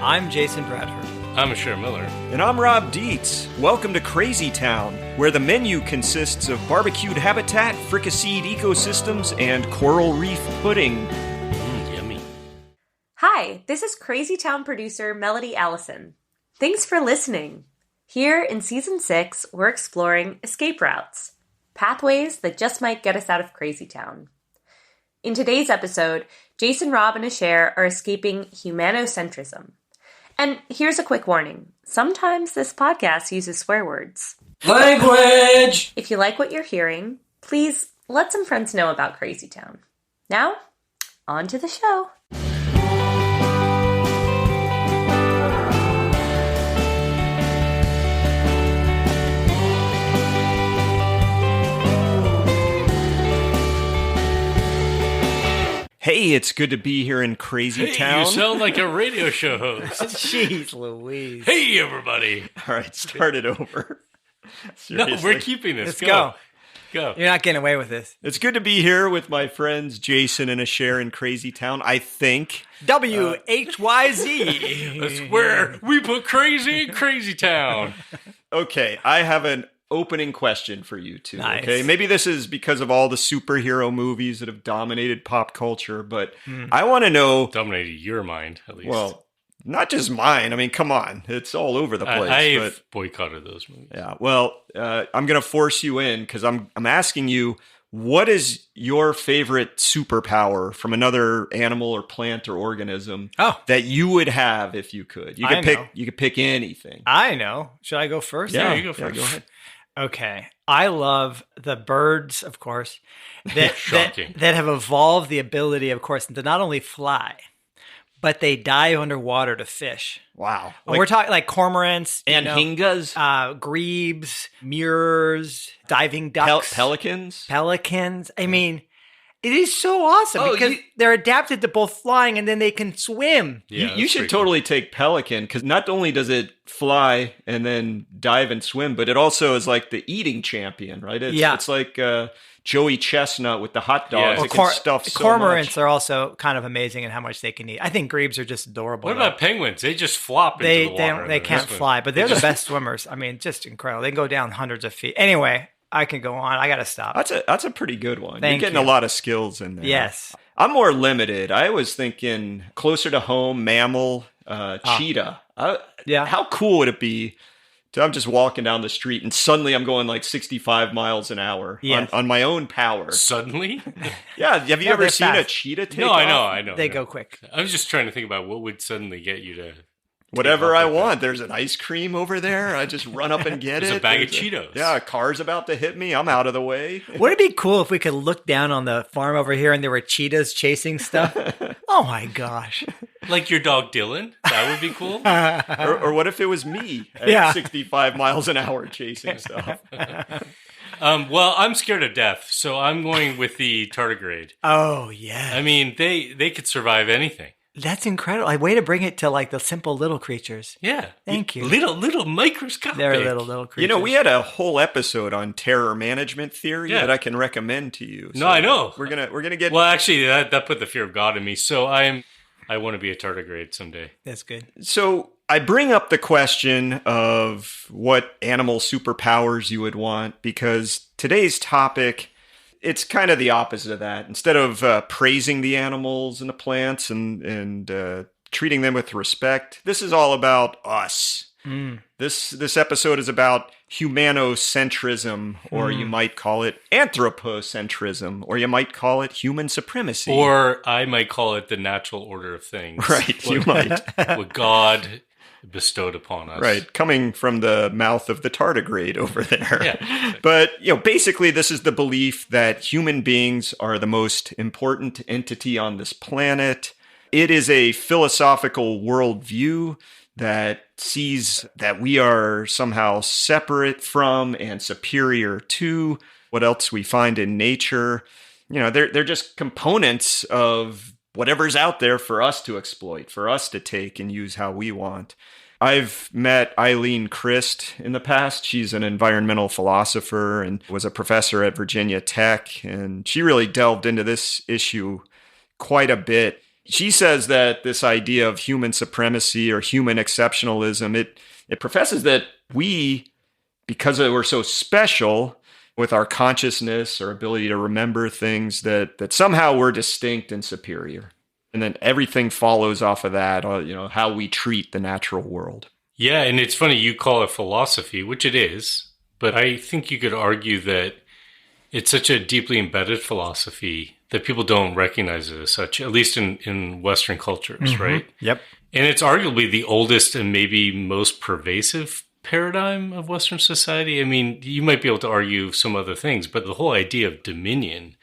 I'm Jason Bradford. I'm Asher Miller. And I'm Rob Dietz. Welcome to Crazy Town, where the menu consists of barbecued habitat, fricasseed ecosystems, and coral reef pudding. Yummy. Hi, this is Crazy Town producer Melody Allison. Thanks for listening. Here in Season 6, we're exploring escape routes, pathways that just might get us out of Crazy Town. In today's episode, Jason, Rob, and Asher are escaping humanocentrism. And here's a quick warning. Sometimes this podcast uses swear words. Language! If you like what you're hearing, please let some friends know about Crazy Town. Now, on to the show. Hey, it's good to be here in Crazy Town. You sound like a radio show host. Jeez Louise. Hey, everybody. All right, start it over. No, Seriously. we're keeping this. Let's go. Go. You're not getting away with this. It's good to be here with my friends Jason and Asher in Crazy Town, I think. WHYZ. That's where we put crazy in Crazy Town. Okay, I have an opening question for you two. Nice. Okay, maybe this is because of all the superhero movies that have dominated pop culture, but I want to know. Dominated your mind, at least. Well, not just mine. I mean, come on, it's all over the place. I've boycotted those movies. Yeah. Well, I'm going to force you in because I'm asking you, what is your favorite superpower from another animal or plant or organism that you would have if you could? You could pick anything. I know. Should I go first? Yeah, you go first. Go ahead. Okay. I love the birds, of course, that Shocking. that have evolved the ability, of course, to not only fly, but they dive underwater to fish. Wow. We're talking like cormorants, Anhingas? grebes, murres, diving ducks, Pelicans? pelicans. I mean, it is so awesome because they're adapted to both flying and then they can swim. Yeah, you should totally take pelican because not only does it fly and then dive and swim, but it also is like the eating champion, right? It's like Joey Chestnut with the hot dogs. Yeah. It can stuff so Cormorants much. are also kind of amazing in how much they can eat. I think grebes are just adorable. What about penguins? They just flop into the water. They can't fly, but they're the best swimmers. I mean, just incredible. They can go down hundreds of feet. Anyway, I can go on. I got to stop. That's a pretty good one. Thank You're getting you. a lot of skills in there. Yes. I'm more limited. I was thinking closer to home, mammal, cheetah. Yeah. How cool would it be to I'm just walking down the street and suddenly I'm going like 65 miles an hour on my own power. Suddenly? Yeah. Have you No, ever they're seen a fast. cheetah take No, off? I know. They go quick. I was just trying to think about what would suddenly get you to Whatever take I off like want. There's an ice cream over there. I just run up and get There's it. a bag of Cheetos. Yeah, a car's about to hit me. I'm out of the way. Would it be cool if we could look down on the farm over here and there were cheetahs chasing stuff? Oh my gosh. Like your dog Dylan? That would be cool. Or what if it was me at 65 miles an hour chasing stuff? Well, I'm scared of death, so I'm going with the tardigrade. Oh yeah. I mean, they could survive anything. That's incredible. Like, way to bring it to like the simple little creatures. Yeah. Thank you. Little microscopic. They're little creatures. You know, we had a whole episode on terror management theory Yeah. that I can recommend to you. No, I know. We're gonna get. Well, actually, that put the fear of God in me. So I want to be a tardigrade someday. That's good. So I bring up the question of what animal superpowers you would want because today's topic, it's kind of the opposite of that. Instead of praising the animals and the plants and treating them with respect, this is all about us. This episode is about humanocentrism, or you might call it anthropocentrism, or you might call it human supremacy. Or I might call it the natural order of things. Right, you might. What God bestowed upon us. Right, coming from the mouth of the tardigrade over there. Yeah. But, basically this is the belief that human beings are the most important entity on this planet. It is a philosophical worldview that sees that we are somehow separate from and superior to what else we find in nature. They're just components of whatever's out there for us to exploit, for us to take and use how we want. I've met Eileen Christ in the past. She's an environmental philosopher and was a professor at Virginia Tech, and she really delved into this issue quite a bit. She says that this idea of human supremacy or human exceptionalism, it professes that we, because we're so special with our consciousness, our ability to remember things, that somehow we're distinct and superior. And then everything follows off of that, how we treat the natural world. Yeah, and it's funny you call it philosophy, which it is, but I think you could argue that it's such a deeply embedded philosophy that people don't recognize it as such, at least in Western cultures, right? Yep. And it's arguably the oldest and maybe most pervasive paradigm of Western society. I mean, you might be able to argue some other things, but the whole idea of dominion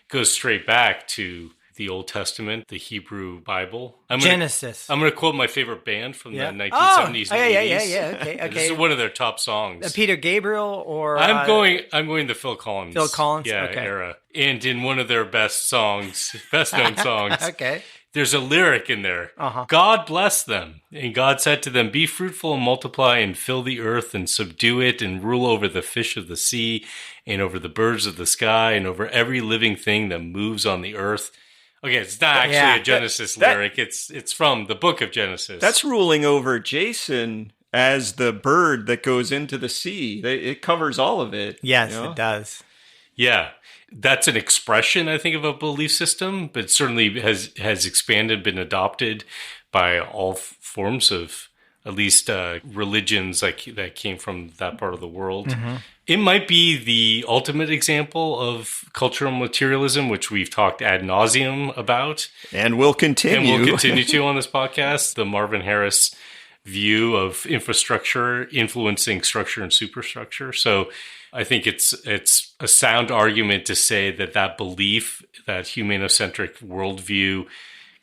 goes straight back to the Old Testament, the Hebrew Bible. Genesis. I'm going to quote my favorite band from the 1970s and 80s. Yeah. Okay. This is one of their top songs. Peter Gabriel or... I'm going the Phil Collins. Phil Collins? Era. And in one of their best known songs. Okay. There's a lyric in there. God bless them. And God said to them, be fruitful and multiply and fill the earth and subdue it and rule over the fish of the sea and over the birds of the sky and over every living thing that moves on the earth. Okay, it's not actually a Genesis lyric. It's from the book of Genesis. That's ruling over Jason as the bird that goes into the sea. It covers all of it. Yes, it does. Yeah. That's an expression, I think, of a belief system, but certainly has expanded, been adopted by all forms of at least religions that came from that part of the world. Mm-hmm. It might be the ultimate example of cultural materialism, which we've talked ad nauseum about. And we'll continue. To on this podcast. The Marvin Harris view of infrastructure influencing structure and superstructure. So I think it's a sound argument to say that belief, that humanocentric worldview,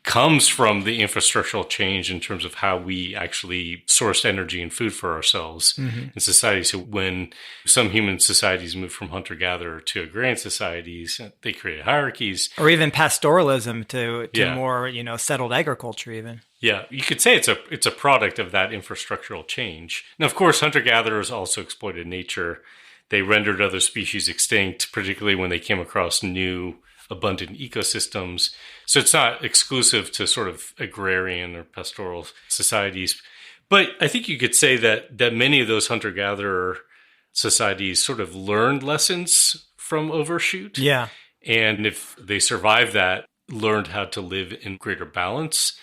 comes from the infrastructural change in terms of how we actually sourced energy and food for ourselves in society. So when some human societies moved from hunter-gatherer to agrarian societies, they created hierarchies. Or even pastoralism to more, settled agriculture even. Yeah, you could say it's a product of that infrastructural change. Now, of course, hunter-gatherers also exploited nature. They rendered other species extinct, particularly when they came across new abundant ecosystems. So it's not exclusive to sort of agrarian or pastoral societies. But I think you could say that many of those hunter-gatherer societies sort of learned lessons from overshoot. Yeah. And if they survived that, learned how to live in greater balance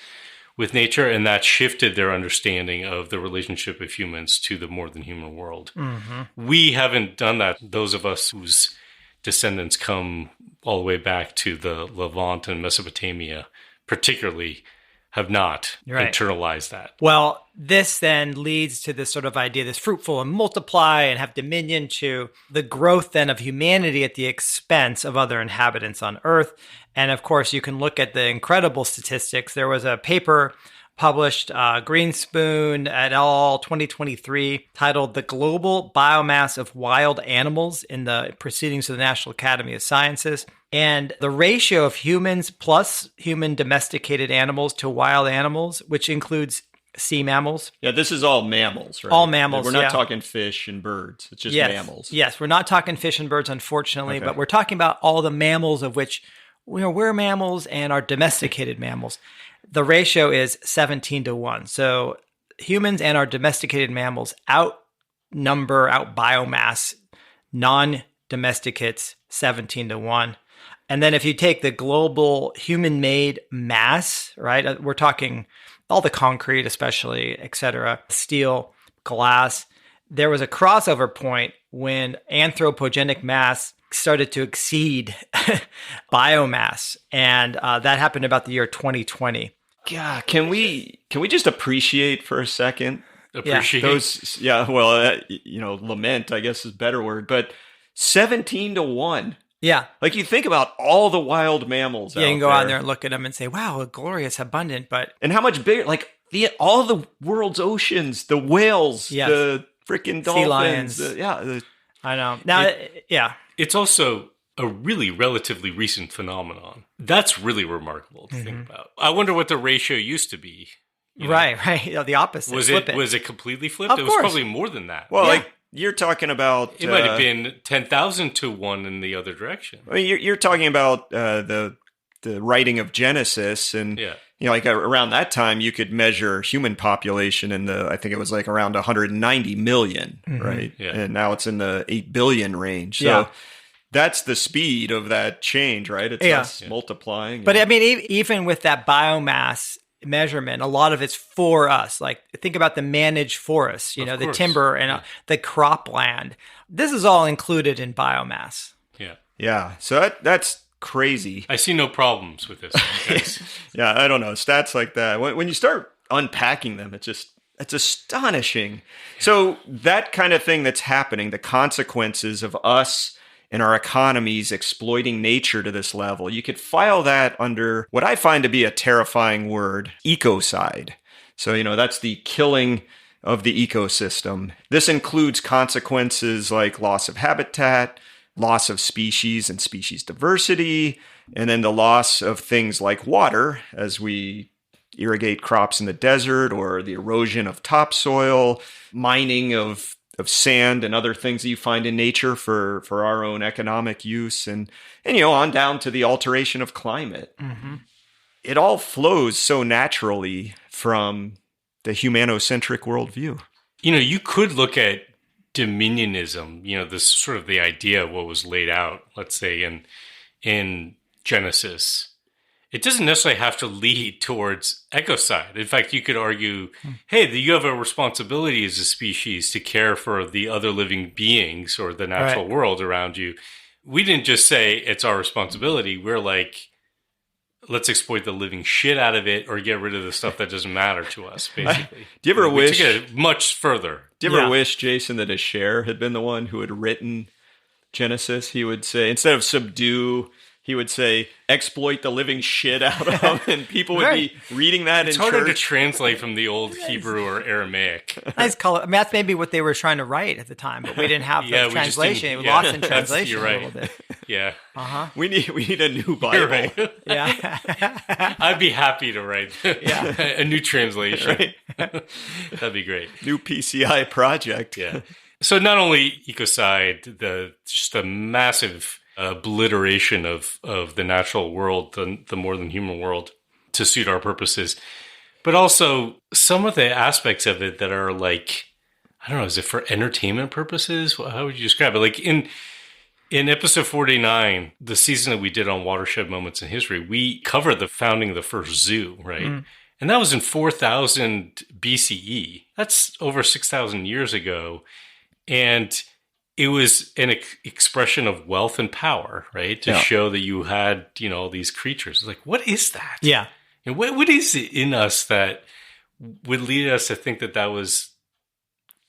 with nature, and that shifted their understanding of the relationship of humans to the more than human world. Mm-hmm. We haven't done that. Those of us whose descendants come all the way back to the Levant and Mesopotamia, particularly, have not internalized that. Well, this then leads to this sort of idea, this fruitful and multiply and have dominion, to the growth then of humanity at the expense of other inhabitants on Earth. And of course, you can look at the incredible statistics. There was a paper published, Greenspoon et al. 2023, titled "The Global Biomass of Wild Animals" in the Proceedings of the National Academy of Sciences. And the ratio of humans plus human domesticated animals to wild animals, which includes sea mammals. Yeah, this is all mammals, right? All mammals, We're not talking fish and birds. It's just mammals. Yes, we're not talking fish and birds, unfortunately, but we're talking about all the mammals of which we're mammals and are domesticated mammals. The ratio is 17-1. So humans and our domesticated mammals out biomass non-domesticates 17-1. And then if you take the global human-made mass, right, we're talking all the concrete, especially, et cetera, steel, glass, there was a crossover point when anthropogenic mass started to exceed biomass. And that happened about the year 2020. Yeah, can we just appreciate for a second? Appreciate those? Yeah, lament, I guess is a better word, but 17-1. Yeah. Like you think about all the wild mammals out there. You can go out there and look at them and say, wow, glorious, abundant, but... And how much bigger, like all the world's oceans, the whales, the freaking dolphins. Sea lions. I know. Now, It's also a really relatively recent phenomenon. That's really remarkable to think about. I wonder what the ratio used to be. Right. The opposite. Was it completely flipped? Of it course. Was probably more than that. Well, like you're talking about... It might have been 10,000 to 1 in the other direction. I mean, you're talking about the the writing of Genesis, and Yeah. like around that time, you could measure human population in I think it was like around 190 million, right? Yeah. And now it's in the 8 billion range. So Yeah. that's the speed of that change, right? It's us multiplying. But I mean, even with that biomass measurement, a lot of it's for us. Like, think about the managed forests, the course. timber and the cropland. This is all included in biomass. Yeah. Yeah. So that's crazy. I see no problems with this. Guys. Yeah, I don't know. Stats like that, when you start unpacking them, it's astonishing. So that kind of thing that's happening, the consequences of us and our economies exploiting nature to this level, you could file that under what I find to be a terrifying word, ecocide. So, that's the killing of the ecosystem. This includes consequences like loss of habitat, loss of species and species diversity, and then the loss of things like water as we irrigate crops in the desert, or the erosion of topsoil, mining of sand and other things that you find in nature for our own economic use, and on down to the alteration of climate. Mm-hmm. It all flows so naturally from the humanocentric worldview. You could look at dominionism, this sort of the idea of what was laid out, let's say in Genesis. It doesn't necessarily have to lead towards ecocide. In fact, you could argue, hey, you have a responsibility as a species to care for the other living beings or the natural world around you. We didn't just say it's our responsibility. We're like, let's exploit the living shit out of it or get rid of the stuff that doesn't matter to us, basically. Do you ever wish... We took it much further. Do you ever wish, Jason, that Asher had been the one who had written Genesis? He would say, instead of subdue, he would say, exploit the living shit out of them, and people would be reading that it's in harder church. to translate from the old Hebrew or Aramaic. Nice color. I mean, that's maybe what they were trying to write at the time, but we didn't have the translation. It was lost in translation you're right. a little bit. Yeah. Uh-huh. We need a new Bible. You're right. Yeah. I'd be happy to write a new translation. That'd be great. New PCI project. Yeah. So not only ecocide, just the massive obliteration of the natural world, the more than human world, to suit our purposes, but also some of the aspects of it that are like, I don't know, is it for entertainment purposes? How would you describe it? Like in episode 49, the season that we did on watershed moments in history, we covered the founding of the first zoo, right? And that was in 4000 BCE. That's over 6,000 years ago. And it was an expression of wealth and power, right? To show that you had, all these creatures. Like, what is that? Yeah. And what is it in us that would lead us to think that was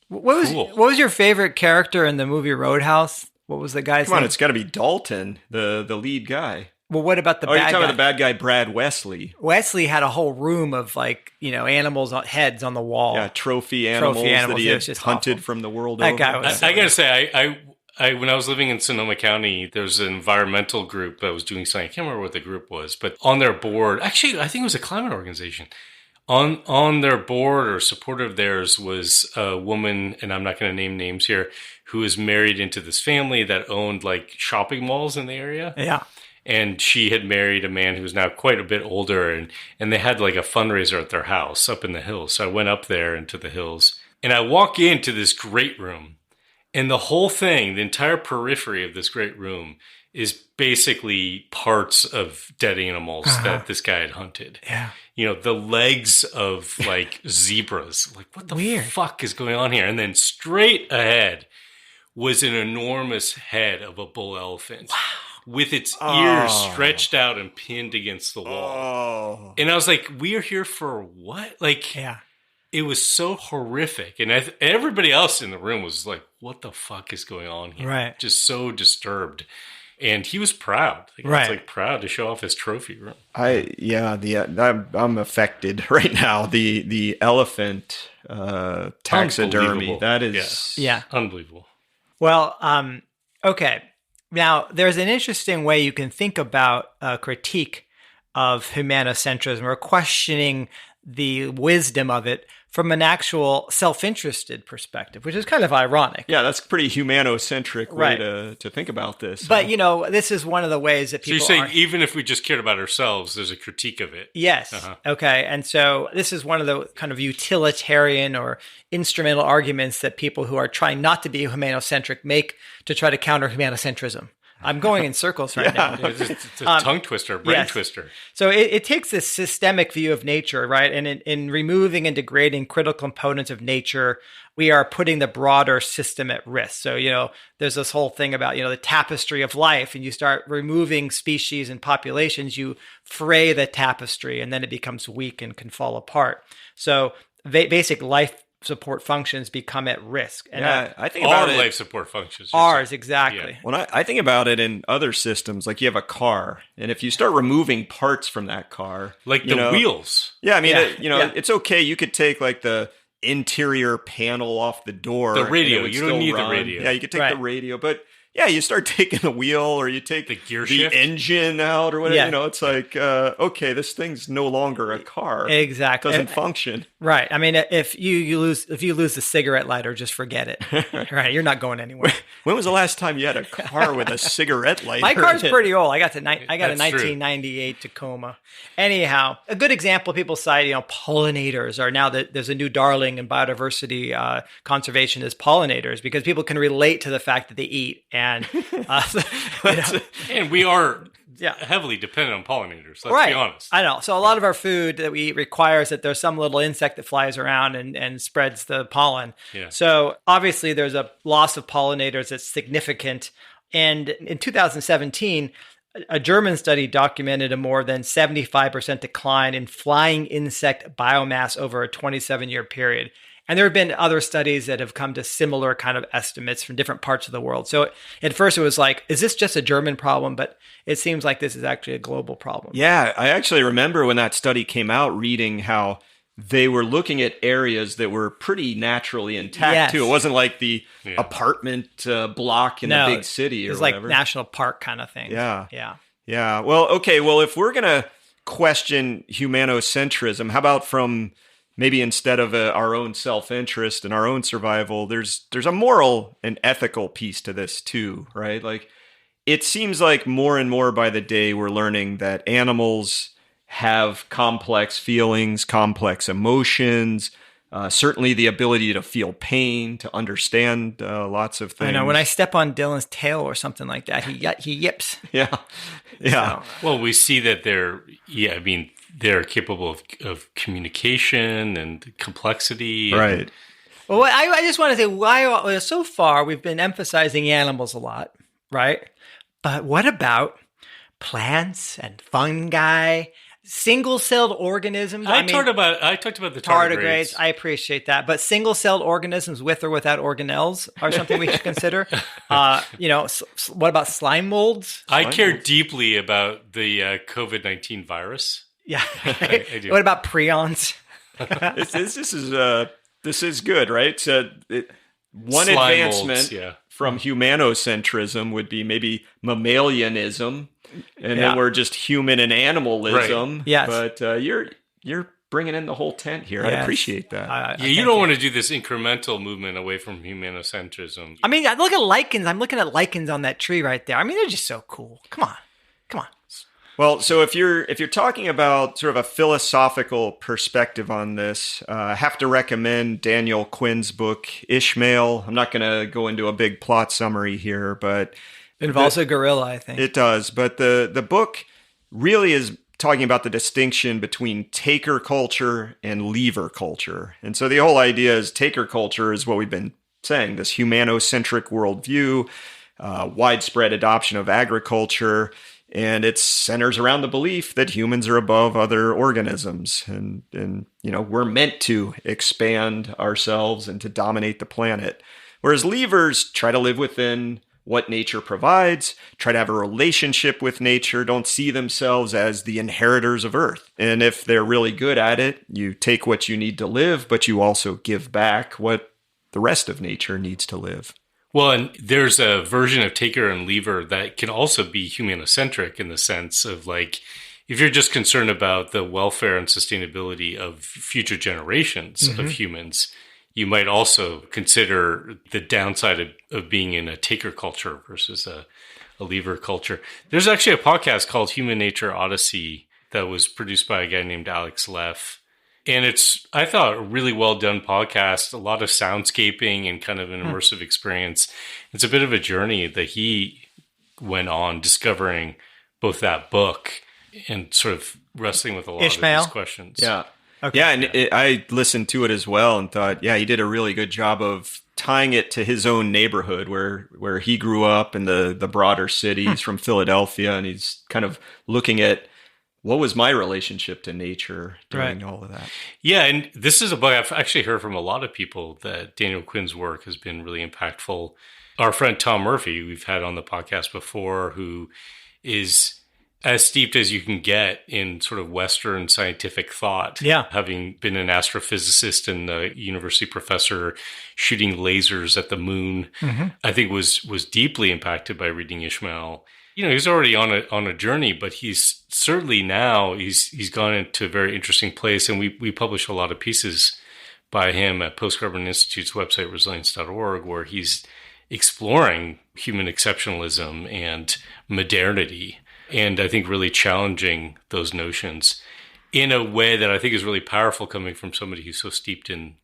cool? What was your favorite character in the movie Roadhouse? What was the guy's name? Come on, it's got to be Dalton, the lead guy. Well, what about the bad guy? guy? You're talking about the bad guy, Brad Wesley. Wesley had a whole room of animals' heads on the wall. Yeah, trophy animals that he had hunted awful. from the world that over. Guy was I gotta say, I when I was living in Sonoma County, there was an environmental group that was doing something. I can't remember what the group was, but on their board, actually, I think it was a climate organization. On their board or supporter of theirs was a woman, and I'm not going to name names here, who was married into this family that owned like shopping malls in the area. Yeah. And she had married a man who was now quite a bit older, and they had like a fundraiser at their house up in the hills. So I went up there into the hills, and I walk into this great room, and the whole thing, the entire periphery of this great room, is basically parts of dead animals that this guy had hunted. Yeah. The legs of like zebras. Like, what the fuck is going on here? And then straight ahead was an enormous head of a bull elephant. Wow. With its ears stretched out and pinned against the wall. And I was like, we are here for what? Like, it was so horrific. And everybody else in the room was like, what the fuck is going on here? Right. Just so disturbed. And he was proud. He was like proud to show off his trophy room. I'm affected right now. The elephant taxidermy. That is unbelievable. Well, okay. Now, there's an interesting way you can think about a critique of humanocentrism or questioning the wisdom of it from an actual self-interested perspective, which is kind of ironic. Yeah, that's a pretty humanocentric way Right. to think about this. But, this is one of the ways that So you're people saying are... even if we just cared about ourselves, there's a critique of it. Yes. Okay. And so this is one of the kind of utilitarian or instrumental arguments that people who are trying not to be humanocentric make to try to counter humanocentrism. I'm going in circles right now. It's a tongue twister, brain twister. So it takes this systemic view of nature, right? And in removing and degrading critical components of nature, we are putting the broader system at risk. So, there's this whole thing about, the tapestry of life, and you start removing species and populations, you fray the tapestry, and then it becomes weak and can fall apart. So basic life support functions become at risk. And I think about life support functions. Ours, exactly. Yeah. Well, I think about it in other systems, like you have a car, and if you start removing parts from that car, like the wheels. Yeah, I mean, it's okay. You could take like the interior panel off the door. The radio. You don't need the radio. Yeah, you could take the radio, but you start taking the wheel, or you take the gear shift, engine out, or whatever. Yeah. It's like, okay, this thing's no longer a car. Exactly, it doesn't function. Right. I mean, if you lose the cigarette lighter, just forget it. Right. You're not going anywhere. When was the last time you had a car with a cigarette lighter? My car's pretty old. I got a 1998 Tacoma. Anyhow, a good example people cite, pollinators are now that there's a new darling in biodiversity conservation is pollinators, because people can relate to the fact that they eat. And we are heavily dependent on pollinators. Let's be honest. I know. So a lot of our food that we eat requires that there's some little insect that flies around and spreads the pollen. Yeah. So obviously there's a loss of pollinators that's significant. And in 2017, a German study documented a more than 75% decline in flying insect biomass over a 27-year period. And there have been other studies that have come to similar kind of estimates from different parts of the world. So at first it was like, is this just a German problem? But it seems like this is actually a global problem. Yeah, I actually remember when that study came out, reading how they were looking at areas that were pretty naturally intact too. It wasn't like the apartment block in a big city or whatever. It was like national park kind of thing. Yeah. Well, okay. Well, if we're going to question humanocentrism, how about from... maybe instead of our own self-interest and our own survival, there's a moral and ethical piece to this too, right? Like, it seems like more and more by the day we're learning that animals have complex feelings, complex emotions, certainly the ability to feel pain, to understand lots of things. I know, when I step on Dylan's tail or something like that, he yips. Yeah. So. Well, we see that they're capable of communication and complexity. Right. Well, I just want to say, so far we've been emphasizing animals a lot, right? But what about plants and fungi, single-celled organisms? I talked about the tardigrades. I appreciate that. But single-celled organisms with or without organelles are something we should consider. What about slime molds? I care deeply about the COVID-19 virus. Yeah. I do. What about prions? This is good, right? So one Slime advancement molds, from humanocentrism would be maybe mammalianism, and then we're just human and animalism. Right. Yes. But you're bringing in the whole tent here. Yes. I appreciate that. You don't want to do this incremental movement away from humanocentrism. I mean, look at lichens. I'm looking at lichens on that tree right there. I mean, they're just so cool. Come on. Well, so if you're talking about sort of a philosophical perspective on this, I have to recommend Daniel Quinn's book, Ishmael. I'm not going to go into a big plot summary here, but... It involves a gorilla, I think. It does, but the book really is talking about the distinction between taker culture and leaver culture. And so the whole idea is taker culture is what we've been saying, this humanocentric worldview, widespread adoption of agriculture, and it centers around the belief that humans are above other organisms, and we're meant to expand ourselves and to dominate the planet. Whereas leavers try to live within what nature provides, try to have a relationship with nature, don't see themselves as the inheritors of Earth. And if they're really good at it, you take what you need to live, but you also give back what the rest of nature needs to live. Well, and there's a version of taker and leaver that can also be humanocentric in the sense of like if you're just concerned about the welfare and sustainability of future generations of humans, you might also consider the downside of being in a taker culture versus a leaver culture. There's actually a podcast called Human Nature Odyssey that was produced by a guy named Alex Leff. And it's, I thought, a really well done podcast, a lot of soundscaping and kind of an immersive experience. It's a bit of a journey that he went on discovering both that book and sort of wrestling with a lot of these questions. Yeah. Okay. Yeah, and I listened to it as well and thought, yeah, he did a really good job of tying it to his own neighborhood where he grew up in the broader city. He's from Philadelphia, and he's kind of looking at what was my relationship to nature during all of that. Yeah, and this is a book I've actually heard from a lot of people that Daniel Quinn's work has been really impactful. Our friend Tom Murphy, we've had on the podcast before, who is as steeped as you can get in sort of Western scientific thought. Yeah. Having been an astrophysicist and a university professor shooting lasers at the moon, I think was deeply impacted by reading Ishmael. You know, he's already on a journey, but he's certainly now he's gone into a very interesting place. And we publish a lot of pieces by him at Post-Carbon Institute's website, resilience.org, where he's exploring human exceptionalism and modernity. And I think really challenging those notions in a way that I think is really powerful, coming from somebody who's so steeped in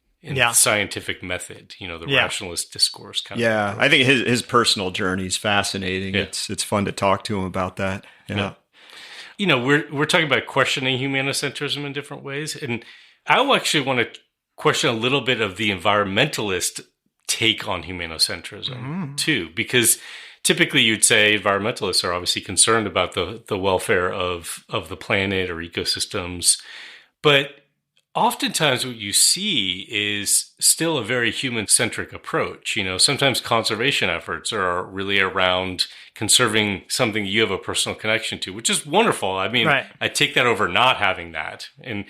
scientific method, you know, the rationalist discourse kind of. Yeah, I think his personal journey is fascinating. Yeah. It's fun to talk to him about that. Yeah. You know, we're talking about questioning humanocentrism in different ways. And I actually want to question a little bit of the environmentalist take on humanocentrism too, because typically you'd say environmentalists are obviously concerned about the welfare of the planet or ecosystems. But oftentimes what you see is still a very human-centric approach. You know, sometimes conservation efforts are really around conserving something you have a personal connection to, which is wonderful. I mean, I take that over not having that. And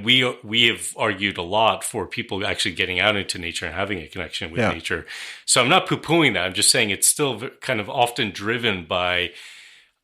we have argued a lot for people actually getting out into nature and having a connection with nature. So I'm not poo-pooing that. I'm just saying it's still kind of often driven by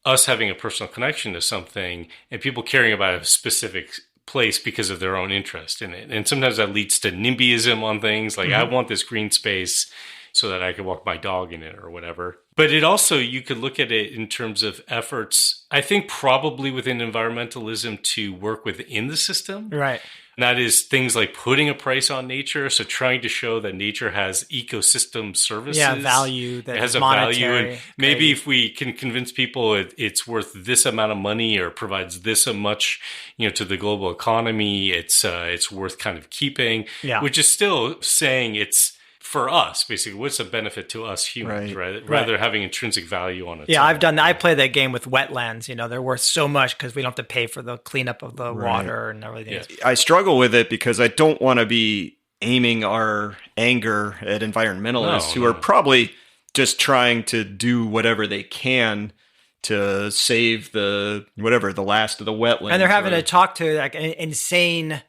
us having a personal connection to something and people caring about a specific place because of their own interest in it. And sometimes that leads to NIMBYism on things like, I want this green space so that I can walk my dog in it or whatever. But it also, you could look at it in terms of efforts, I think probably within environmentalism, to work within the system. Right. And that is things like putting a price on nature. So trying to show that nature has ecosystem services. Yeah, value. That it has a monetary value. And maybe if we can convince people it's worth this amount of money or provides this much, you know, to the global economy, it's worth kind of keeping. Yeah. Which is still saying it's for us, basically, what's the benefit to us humans, right? Rather than having intrinsic value on it. Yeah, I've done that. I play that game with wetlands. You know, they're worth so much because we don't have to pay for the cleanup of the water and everything. Yeah. I struggle with it because I don't want to be aiming our anger at environmentalists who are probably just trying to do whatever they can to save the last of the wetlands. And they're having to talk to like an insane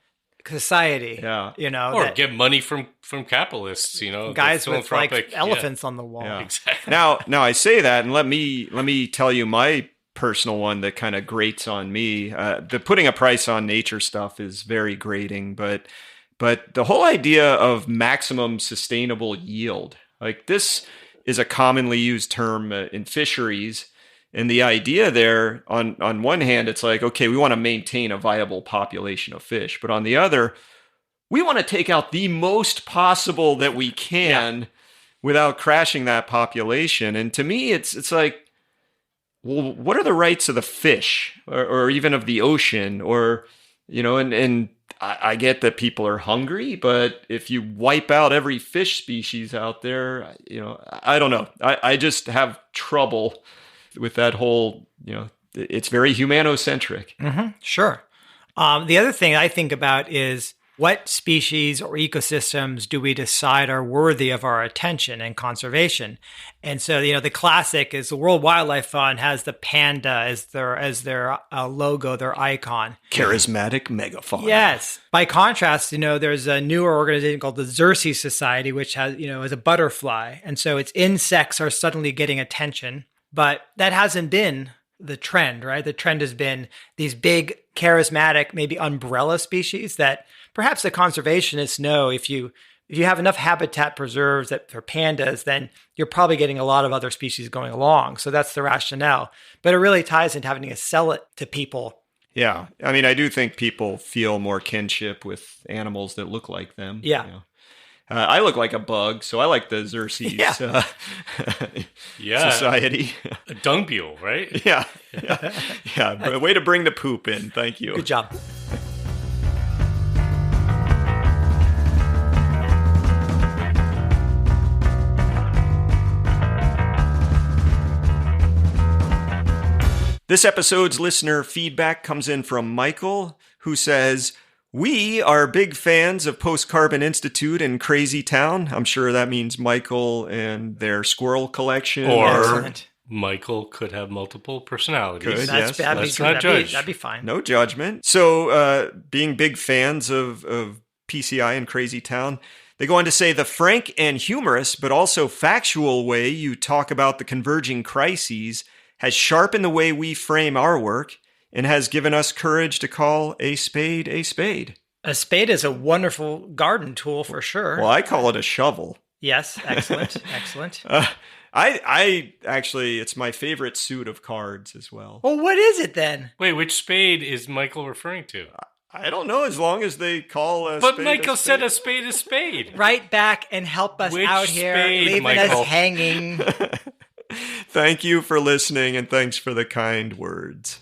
society, you know, or get money from capitalists, you know, guys with like elephants on the wall. Yeah. Exactly. Now I say that, and let me tell you my personal one that kind of grates on me. The putting a price on nature stuff is very grating, but the whole idea of maximum sustainable yield, like this is a commonly used term in fisheries. And the idea there, on one hand, it's like, okay, we want to maintain a viable population of fish. But on the other, we want to take out the most possible that we can without crashing that population. And to me, it's like, well, what are the rights of the fish or even of the ocean? Or, you know, and I get that people are hungry, but if you wipe out every fish species out there, you know, I don't know. I just have trouble with that whole, you know, it's very humanocentric. Sure. The other thing I think about is what species or ecosystems do we decide are worthy of our attention and conservation? And so, you know, the classic is the World Wildlife Fund has the panda as their logo, their icon. Charismatic megafauna. Yes. By contrast, you know, there's a newer organization called the Xerces Society, which has, you know, is a butterfly. And so its insects are suddenly getting attention. But that hasn't been the trend, right? The trend has been these big, charismatic, maybe umbrella species that perhaps the conservationists know if you have enough habitat preserves that for pandas, then you're probably getting a lot of other species going along. So that's the rationale. But it really ties into having to sell it to people. Yeah. I mean, I do think people feel more kinship with animals that look like them. Yeah. You know. I look like a bug, so I like the Xerces society. A dung beetle, right? Yeah. Yeah. Way to bring the poop in. Thank you. Good job. This episode's listener feedback comes in from Michael, who says, "We are big fans of Post Carbon Institute and Crazy Town." I'm sure that means Michael and their squirrel collection. Or Excellent. Michael could have multiple personalities. Could. That's, Yes, let's not judge. That'd be fine. No judgment. So, being big fans of PCI and Crazy Town, they go on to say, "The frank and humorous, but also factual way you talk about the converging crises has sharpened the way we frame our work and has given us courage to call a spade a spade." A spade is a wonderful garden tool for sure. Well, I call it a shovel. Yes, excellent, excellent. I actually, it's my favorite suit of cards as well. Well, what is it then? Wait, which spade is Michael referring to? I don't know, as long as they call a But spade Michael a said spade. a spade is spade. Right back and help us Which out here, spade, leaving Michael? us hanging. Thank you for listening, and thanks for the kind words.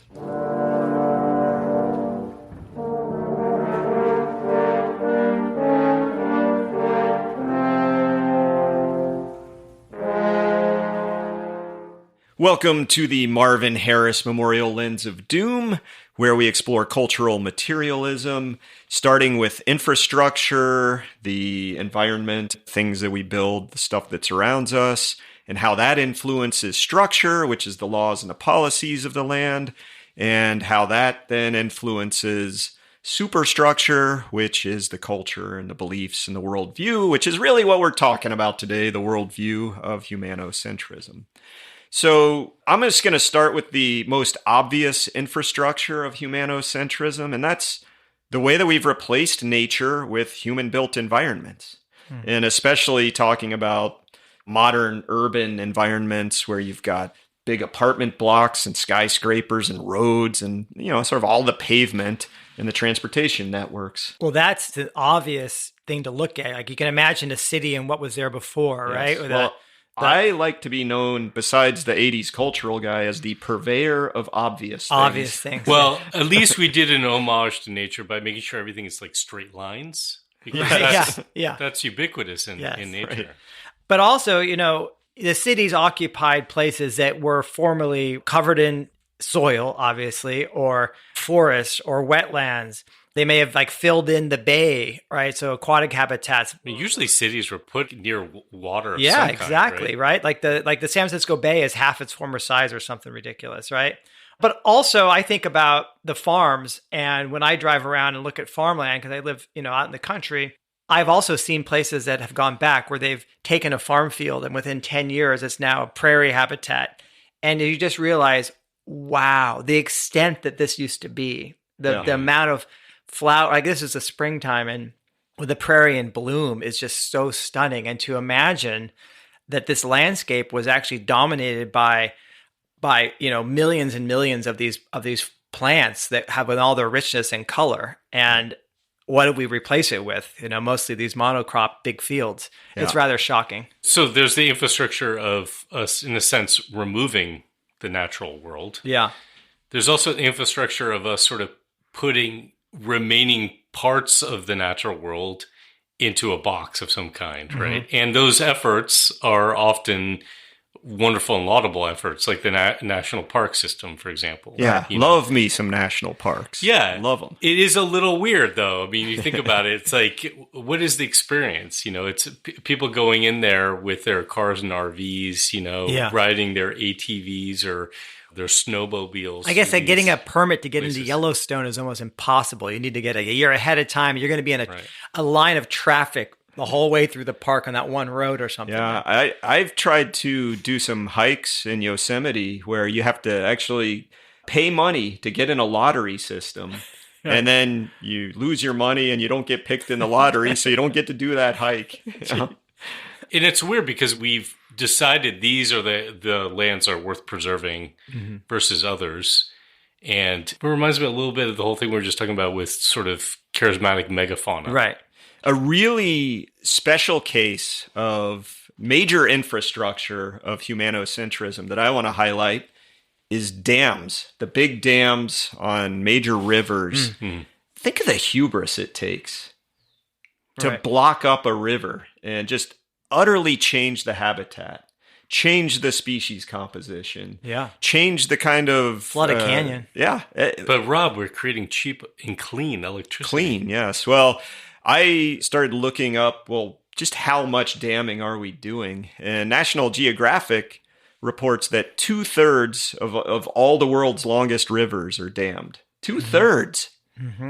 Welcome to the Marvin Harris Memorial Lens of Doom, where we explore cultural materialism, starting with infrastructure, the environment, things that we build, the stuff that surrounds us, and how that influences structure, which is the laws and the policies of the land, and how that then influences superstructure, which is the culture and the beliefs and the worldview, which is really what we're talking about today, the worldview of humanocentrism. So I'm just going to start with the most obvious infrastructure of humanocentrism, and that's the way that we've replaced nature with human-built environments. And especially talking about modern urban environments where you've got big apartment blocks and skyscrapers and roads and, sort of all the pavement and the transportation networks. Well, that's the obvious thing to look at. Like you can imagine a city and what was there before, right? Yes. With Well, I like to be known, besides the 80s cultural guy, as the purveyor of obvious things. obvious things. Well, at least we did an homage to nature by making sure everything is like straight lines. Because yeah. that's ubiquitous in Yes, nature. right. But also, the cities occupied places that were formerly covered in soil, obviously, or forests or wetlands. They may have filled in the bay, right? So aquatic habitats. I mean, usually cities were put near water of Yeah, some kind, exactly, right? Like the San Francisco Bay is half its former size or something ridiculous, right? But also I think about the farms, and when I drive around and look at farmland, because I live, out in the country, I've also seen places that have gone back where they've taken a farm field and within 10 years, it's now prairie habitat. And you just realize, wow, the extent that this used to be, the amount of flower, this is the springtime and with the prairie in bloom is just so stunning. And to imagine that this landscape was actually dominated by millions and millions of these plants that have with all their richness and color. And what did we replace it with? Mostly these monocrop big fields. Yeah. It's rather shocking. So there's the infrastructure of us, in a sense, removing the natural world. Yeah. There's also the infrastructure of us sort of putting remaining parts of the natural world into a box of some kind, right? And those efforts are often wonderful and laudable efforts, like the national park system, for example. Yeah, love me some national parks. Yeah. Love them. It is a little weird, though. I mean, you think about it, it's like, what is the experience? It's people going in there with their cars and RVs, riding their ATVs or their snowmobiles. I guess getting a permit to get into Yellowstone is almost impossible. You need to get a year ahead of time. You're going to be in a line of traffic the whole way through the park on that one road or something. Yeah, I've tried to do some hikes in Yosemite where you have to actually pay money to get in a lottery system. And then you lose your money and you don't get picked in the lottery, so you don't get to do that hike. You know? And it's weird because we've decided these are the lands are worth preserving versus others. And it reminds me a little bit of the whole thing we were just talking about with sort of charismatic megafauna. Right. A really special case of major infrastructure of humanocentrism that I want to highlight is dams, the big dams on major rivers. Think of the hubris it takes to block up a river and just utterly change the habitat, change the species composition, change the kind of... Flood a canyon. Yeah. But Rob, we're creating cheap and clean electricity. Clean, yes. Well, I started looking up, just how much damming are we doing? And National Geographic reports that 2/3 of all the world's longest rivers are dammed. 2/3.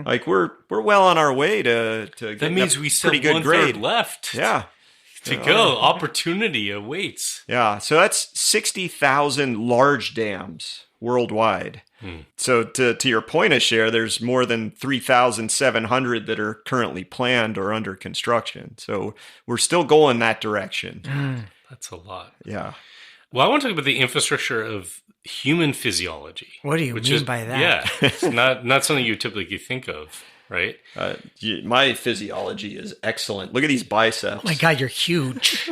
Like we're well on our way to that getting means a we still pretty good 1/3 grade left. Yeah. To go. Opportunity awaits. Yeah. So that's 60,000 large dams worldwide. So to your point, Asher, there's more than 3,700 that are currently planned or under construction. So we're still going that direction. That's a lot. Yeah. Well, I want to talk about the infrastructure of human physiology. What do you mean by that? Yeah, it's not something you typically think of, right? My physiology is excellent. Look at these biceps. Oh my God, you're huge.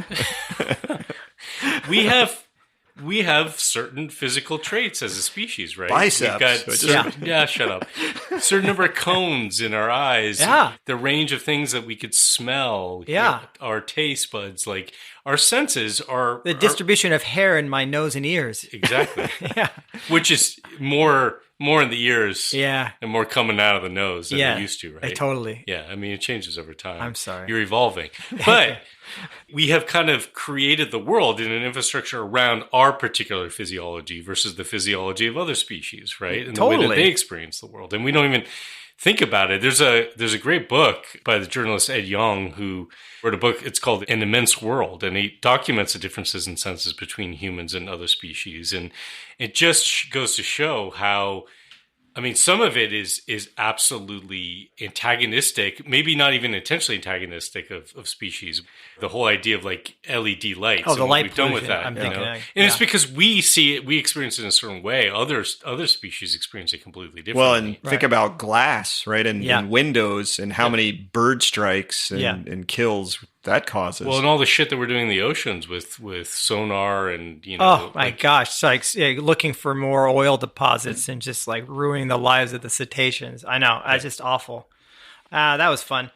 We have certain physical traits as a species, right? Biceps. We've got shut up. Certain number of cones in our eyes. Yeah. The range of things that we could smell. Yeah. Our taste buds, like our senses are... The distribution of hair in my nose and ears. Exactly. Yeah. Which is more in the ears. Yeah. And more coming out of the nose than they used to, right? Totally. Yeah. I mean, it changes over time. I'm sorry. You're evolving. But we have kind of created the world in an infrastructure around our particular physiology versus the physiology of other species, right? And the way that they experience the world. And we don't even think about it. There's a great book by the journalist Ed Yong who wrote a book. It's called An Immense World. And he documents the differences in senses between humans and other species. And it just goes to show how... I mean, some of it is absolutely antagonistic, maybe not even intentionally antagonistic of species. The whole idea of like LED lights. Oh, the light we've done with pollution, that. I'm thinking, And it's because we see it, we experience it in a certain way. Other species experience it completely differently. Well, and think about glass, right? And windows and how many bird strikes and kills that causes. Well, and all the shit that we're doing in the oceans with sonar and, Oh, my gosh. It's like looking for more oil deposits and just like ruining the lives of the cetaceans. I know. That's just awful. That was fun.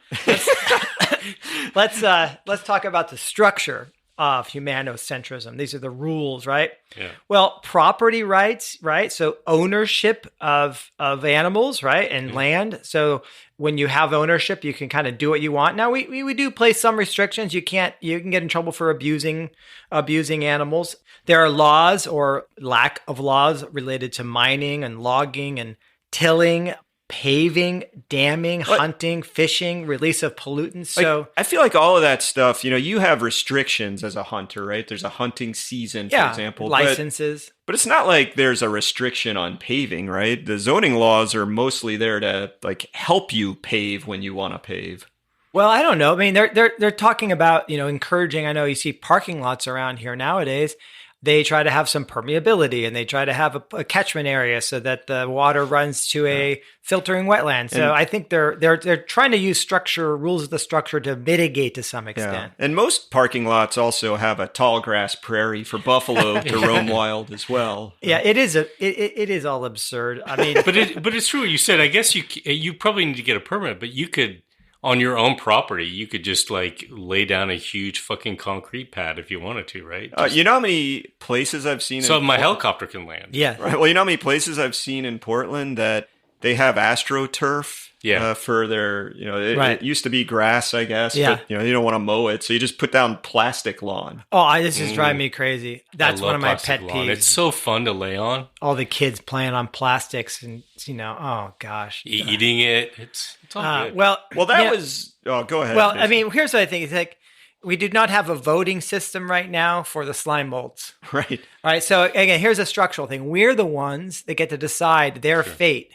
Let's talk about the structure of humanocentrism. These are the rules, right? Yeah. Well, property rights, right? So ownership of animals, right? And land. So when you have ownership, you can kind of do what you want. Now we do place some restrictions. You can get in trouble for abusing animals. There are laws or lack of laws related to mining and logging and tilling, paving, damming, hunting, fishing, release of pollutants. So I feel like all of that stuff, you have restrictions as a hunter, right? There's a hunting season, for example. Licenses. But it's not like there's a restriction on paving, right? The zoning laws are mostly there to like help you pave when you want to pave. Well, I don't know. I mean, they're talking about, encouraging. I know you see parking lots around here nowadays. They try to have some permeability and they try to have a catchment area so that the water runs to a filtering wetland. So I think they're trying to use rules of the structure to mitigate to some extent. Yeah. And most parking lots also have a tall grass prairie for buffalo to roam wild as well. Yeah, it is all absurd. I mean, but it's true what you said. I guess you probably need to get a permit, but you could. On your own property, you could just like lay down a huge fucking concrete pad if you wanted to, right? You know how many places I've seen? So my helicopter can land. Yeah. Right. Well, you know how many places I've seen in Portland that they have astroturf. Yeah. For their, it used to be grass, I guess. Yeah. But, you don't want to mow it. So you just put down plastic lawn. Oh, this is driving me crazy. That's one of my pet lawn. peeves. It's so fun to lay on. All the kids playing on plastics and, oh gosh. Eating it. It's all good. Well, that was, go ahead. Well, Jason. I mean, here's what I think. It's like, we do not have a voting system right now for the slime molds. Right. All right. So again, here's a structural thing. We're the ones that get to decide their fate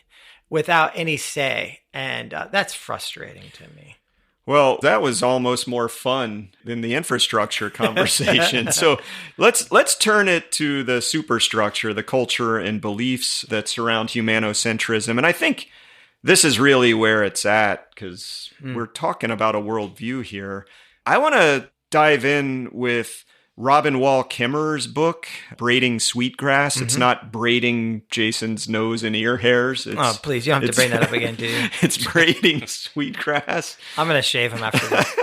without any say. And that's frustrating to me. Well, that was almost more fun than the infrastructure conversation. So let's turn it to the superstructure, the culture and beliefs that surround humanocentrism. And I think this is really where it's at, because we're talking about a worldview here. I want to dive in with Robin Wall Kimmerer's book, Braiding Sweetgrass. Mm-hmm. It's not braiding Jason's nose and ear hairs. Please, you don't have to bring that up again, do you? It's Braiding Sweetgrass. I'm going to shave him after this.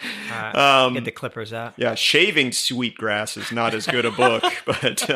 Get the clippers out. Yeah, Shaving Sweetgrass is not as good a book, but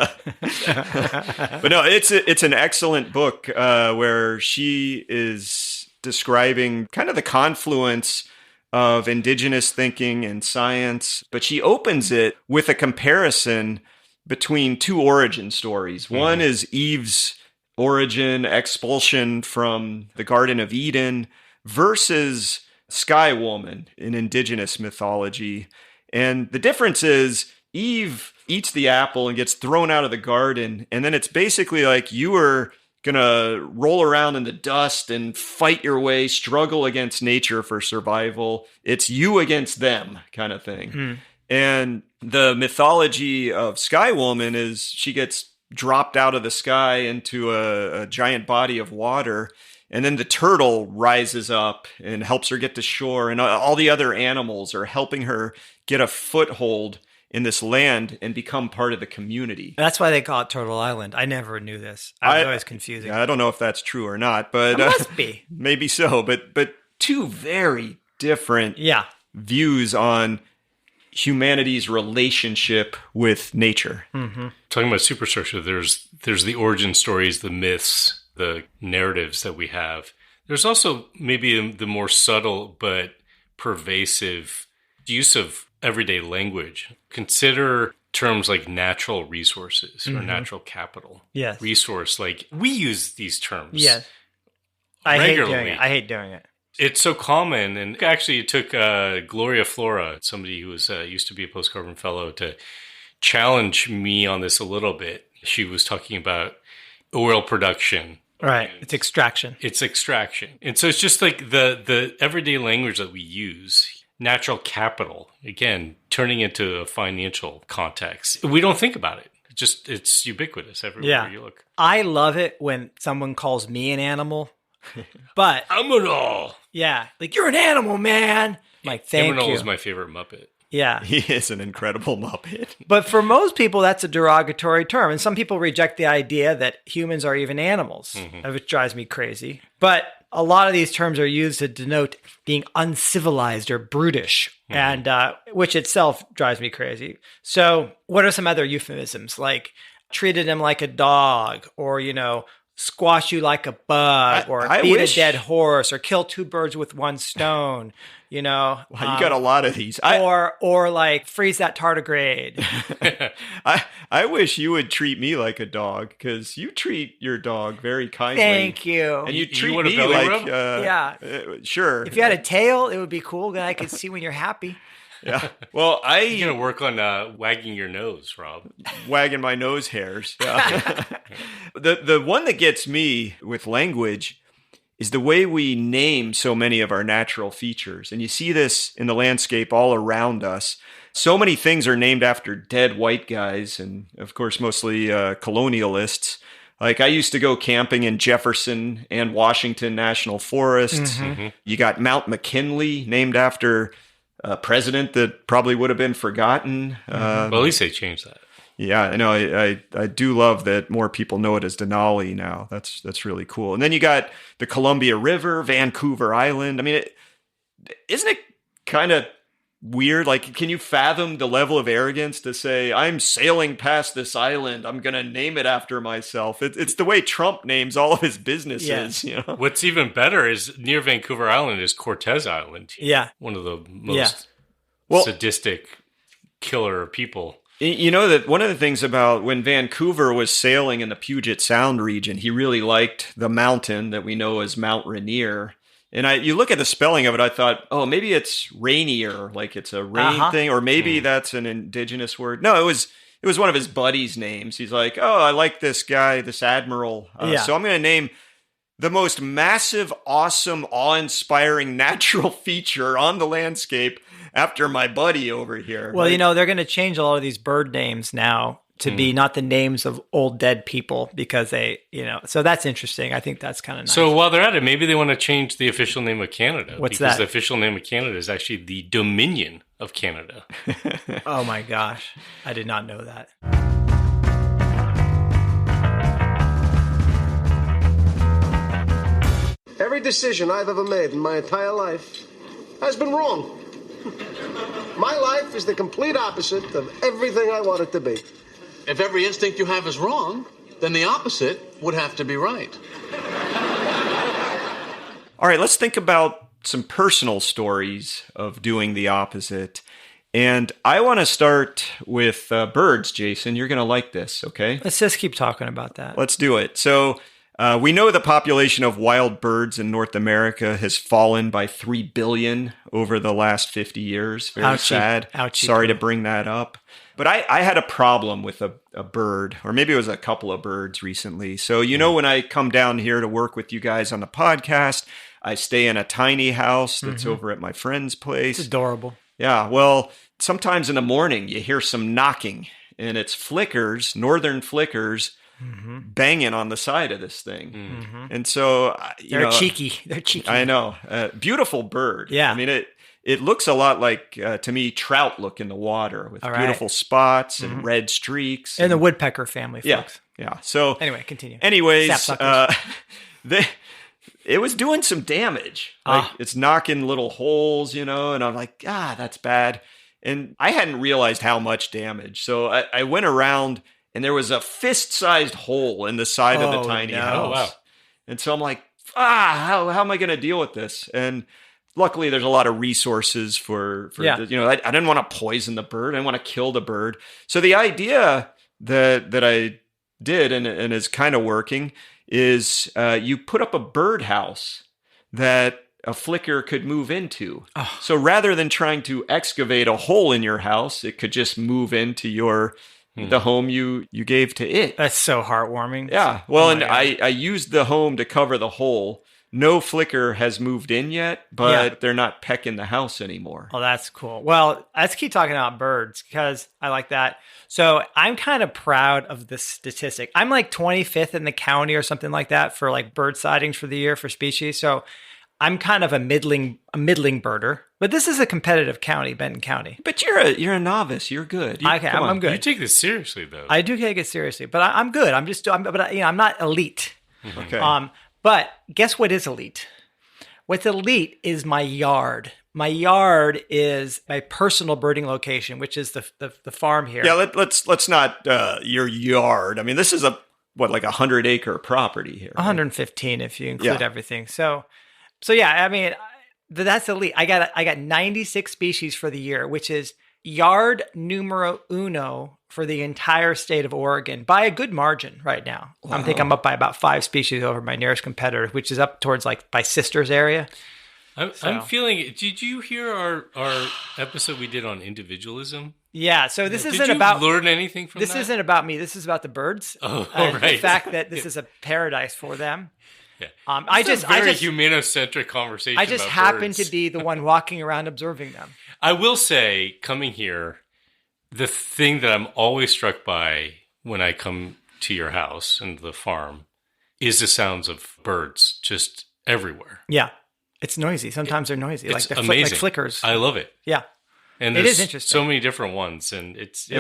no, it's an excellent book where she is describing kind of the confluence of indigenous thinking and science, but she opens it with a comparison between two origin stories. Mm-hmm. One is Eve's origin, expulsion from the Garden of Eden, versus Sky Woman in indigenous mythology. And the difference is Eve eats the apple and gets thrown out of the garden, and then it's basically like you were gonna roll around in the dust and fight your way, struggle against nature for survival. It's you against them kind of thing. Mm. And the mythology of Sky Woman is she gets dropped out of the sky into a giant body of water, and then the turtle rises up and helps her get to shore, and all the other animals are helping her get a foothold in this land and become part of the community. That's why they call it Turtle Island. I never knew this. I was always confusing. I don't know if that's true or not, but it must be. Maybe so. But two very different views on humanity's relationship with nature. Mm-hmm. Talking about superstructure, there's the origin stories, the myths, the narratives that we have. There's also maybe the more subtle but pervasive use of everyday language. Consider terms like natural resources or natural capital. Yes. Resource, like we use these terms. Yes. I hate doing it. It's so common. And actually it took Gloria Flora, somebody who was used to be a post-carbon fellow, to challenge me on this a little bit. She was talking about oil production. Right. It's extraction. And so it's just like the everyday language that we use. Natural capital, again, turning into a financial context. We don't think about it. It's ubiquitous everywhere you look. I love it when someone calls me an animal, but I'm an all. Yeah, like you're an animal, man. Like, thank you. Emerald is my favorite Muppet. Yeah. He is an incredible Muppet. But for most people, that's a derogatory term. And some people reject the idea that humans are even animals, which drives me crazy. But a lot of these terms are used to denote being uncivilized or brutish, and which itself drives me crazy. So what are some other euphemisms? Like treated him like a dog, or, squash you like a bug, or beat a dead horse, or kill two birds with one stone. Wow, you got a lot of these. Or like freeze that tardigrade. I wish you would treat me like a dog, because you treat your dog very kindly. Thank you. And you treat me like sure. If you had a tail, it would be cool. Then I could see when you're happy. Yeah. Well, you're gonna work on wagging your nose, Rob. Wagging my nose hairs. Yeah. The one that gets me with language is the way we name so many of our natural features. And you see this in the landscape all around us. So many things are named after dead white guys, and of course, mostly colonialists. Like I used to go camping in Jefferson and Washington National Forests. Mm-hmm. You got Mount McKinley, named after a president that probably would have been forgotten. Well, at least they changed that. Yeah, I know. I do love that more people know it as Denali now. That's really cool. And then you got the Columbia River, Vancouver Island. I mean, isn't it kind of weird? Like, can you fathom the level of arrogance to say, I'm sailing past this island, I'm going to name it after myself? It's the way Trump names all of his businesses, you know? What's even better is near Vancouver Island is Cortez Island. Yeah. One of the most sadistic killer people. You know that one of the things about when Vancouver was sailing in the Puget Sound region, he really liked the mountain that we know as Mount Rainier. And you look at the spelling of it, I thought, oh, maybe it's rainier, like it's a rain thing, or maybe that's an indigenous word. No, it was one of his buddies' names. He's like, oh, I like this guy, this admiral. So I'm going to name the most massive, awesome, awe-inspiring natural feature on the landscape after my buddy over here. Well, they're going to change a lot of these bird names now to be not the names of old dead people because so that's interesting. I think that's kind of nice. So while they're at it, maybe they want to change the official name of Canada. What's because that? The official name of Canada is actually the Dominion of Canada. Oh my gosh. I did not know that. Every decision I've ever made in my entire life has been wrong. My life is the complete opposite of everything I want it to be. If every instinct you have is wrong, then the opposite would have to be right. All right, let's think about some personal stories of doing the opposite. And I want to start with birds, Jason. You're going to like this, okay? Let's just keep talking about that. Let's do it. So we know the population of wild birds in North America has fallen by 3 billion over the last 50 years. Very sad. Ouchie. Sorry to bring that up. But I had a problem with a bird, or maybe it was a couple of birds recently. So, when I come down here to work with you guys on the podcast, I stay in a tiny house that's over at my friend's place. It's adorable. Yeah, well, sometimes in the morning you hear some knocking, and it's flickers, northern flickers, banging on the side of this thing. And so, They're cheeky. They're cheeky. I know. Beautiful bird. Yeah. I mean, it looks a lot like, to me, trout look in the water with beautiful spots and red streaks. And the woodpecker family, Yeah. folks. Yeah. So Anyway, continue. anyways, Sapsuckers. it was doing some damage. Like it's knocking little holes, and I'm like, that's bad. And I hadn't realized how much damage. So I went around and there was a fist-sized hole in the side of the tiny house. Oh, wow. And so I'm like, how am I going to deal with this? And luckily there's a lot of resources for I didn't want to poison the bird. I didn't want to kill the bird. So the idea that I did and is kind of working is you put up a birdhouse that a flicker could move into. Oh. So rather than trying to excavate a hole in your house, it could just move into the home you gave to it. That's so heartwarming. Yeah. Well, and I used the home to cover the hole. No flicker has moved in yet, but they're not pecking the house anymore. Oh, that's cool. Well, let's keep talking about birds because I like that. So I'm kind of proud of this statistic. I'm like 25th in the county or something like that for like bird sightings for the year for species. So I'm kind of a middling birder, but this is a competitive county, Benton County. But you're a novice. You're good. I'm good. You take this seriously, though. I do take it seriously, but I'm good. I'm not elite. Okay. But guess what is elite? What's elite is my yard. My yard is my personal birding location, which is the farm here. Yeah, let's not your yard. I mean, this is like 100-acre property here. 115 if you include everything. So yeah, I mean, that's elite. I got 96 species for the year, which is yard numero uno for the entire state of Oregon by a good margin right now. Wow. I think I'm up by about 5 species over my nearest competitor, which is up towards like by Sisters area. I'm feeling. Did you hear our episode we did on individualism? Yeah. So this isn't did you about learn anything from this. That? Isn't about me. This is about the birds. Oh, and right. The fact that this is a paradise for them. Yeah. I just humanocentric conversation. I just about happen birds. to be the one walking around observing them. I will say, coming here, the thing that I'm always struck by when I come to your house and the farm is the sounds of birds just everywhere. Yeah. It's noisy. Sometimes they're noisy. It's like amazing. Like flickers. I love it. Yeah. And it there's is interesting. so many different ones. And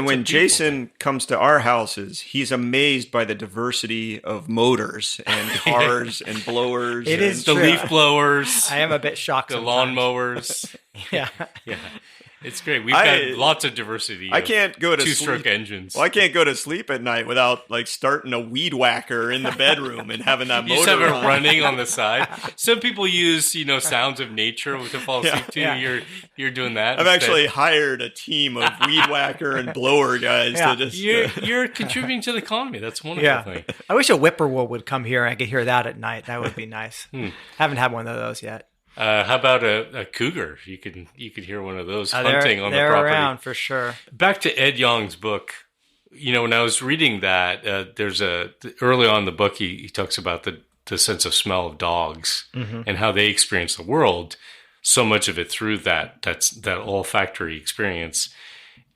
when Jason comes to our houses, he's amazed by the diversity of motors and cars and blowers. It is the true. leaf blowers. I am a bit shocked The sometimes. lawnmowers. Yeah. Yeah. It's great. We've I- got lots of diversity. I can't go to two-stroke sleep. engines. Well, I can't go to sleep at night without like starting a weed whacker in the bedroom and having that You just have motor it running on the side. Some people use, sounds of nature to fall asleep to. Yeah. You're doing that. I've instead. actually hired a team of weed whacker and blower guys Yeah. to just. You're contributing to the economy. That's a wonderful thing. I wish a whippoorwill would come here and I could hear that at night. That would be nice. Haven't had one of those yet. How about a cougar? You could hear one of those hunting on the they're property. around for sure. Back to Ed Yong's book. When I was reading that, early on in the book, he talks about the sense of smell of dogs and how they experience the world. So much of it through that olfactory experience,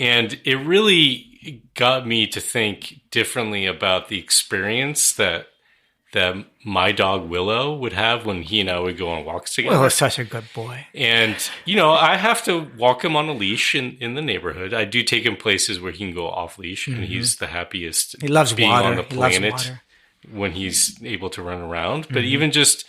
and it really got me to think differently about the experience that my dog Willow would have when he and I would go on walks together. Willow's such a good boy. And, I have to walk him on a leash in the neighborhood. I do take him places where he can go off leash, and he's the happiest He loves being water. on the He loves planet water. when he's able to run around. But even just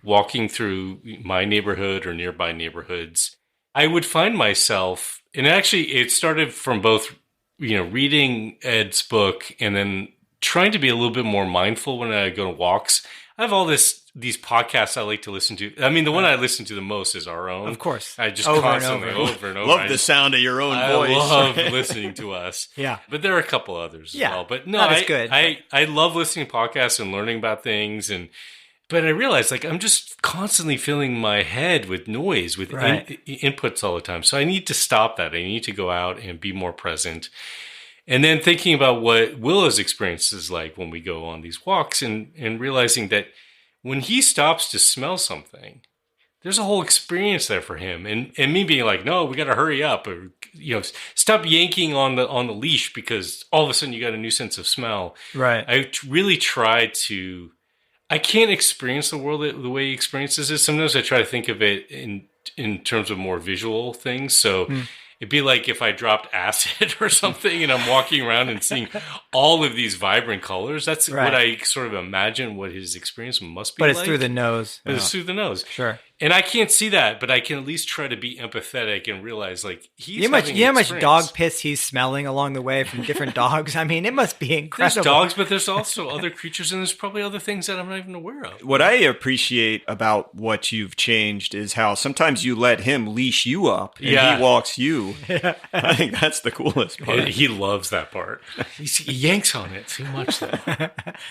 walking through my neighborhood or nearby neighborhoods, I would find myself, and actually it started from both, reading Ed's book and then trying to be a little bit more mindful when I go on walks. I have all these podcasts I like to listen to. I mean, the one I listen to the most is our own. Of course. I just Over and constantly, over. over and over. Love the sound of your own voice. I love listening to us. Yeah. But there are a couple others as Yeah. well. But no, Not as good. I love listening to podcasts and learning about things. But I realized I'm just constantly filling my head with noise, with Right. inputs all the time. So I need to stop that. I need to go out and be more present. And then thinking about what Willow's experience is like when we go on these walks and realizing that when he stops to smell something, there's a whole experience there for him. And me being like, no, we got to hurry up, or, stop yanking on the leash because all of a sudden you got a new sense of smell. Right. I really try to, I can't experience the world the way he experiences it. Sometimes I try to think of it in terms of more visual things. So it'd be like if I dropped acid or something and I'm walking around and seeing all of these vibrant colors. That's Right. what I sort of imagine what his experience must be But like. it's through the nose. But it's through the nose. Sure. And I can't see that, but I can at least try to be empathetic and realize he's You know having how an much experience. dog piss he's smelling along the way from different dogs? I mean, it must be There's incredible. dogs, but there's also other creatures, and there's probably other things that I'm not even aware of. What I appreciate about what you've changed is how sometimes you let him leash you up and Yeah. he walks you. I think that's the coolest part. He loves that part. He yanks on it too much, though.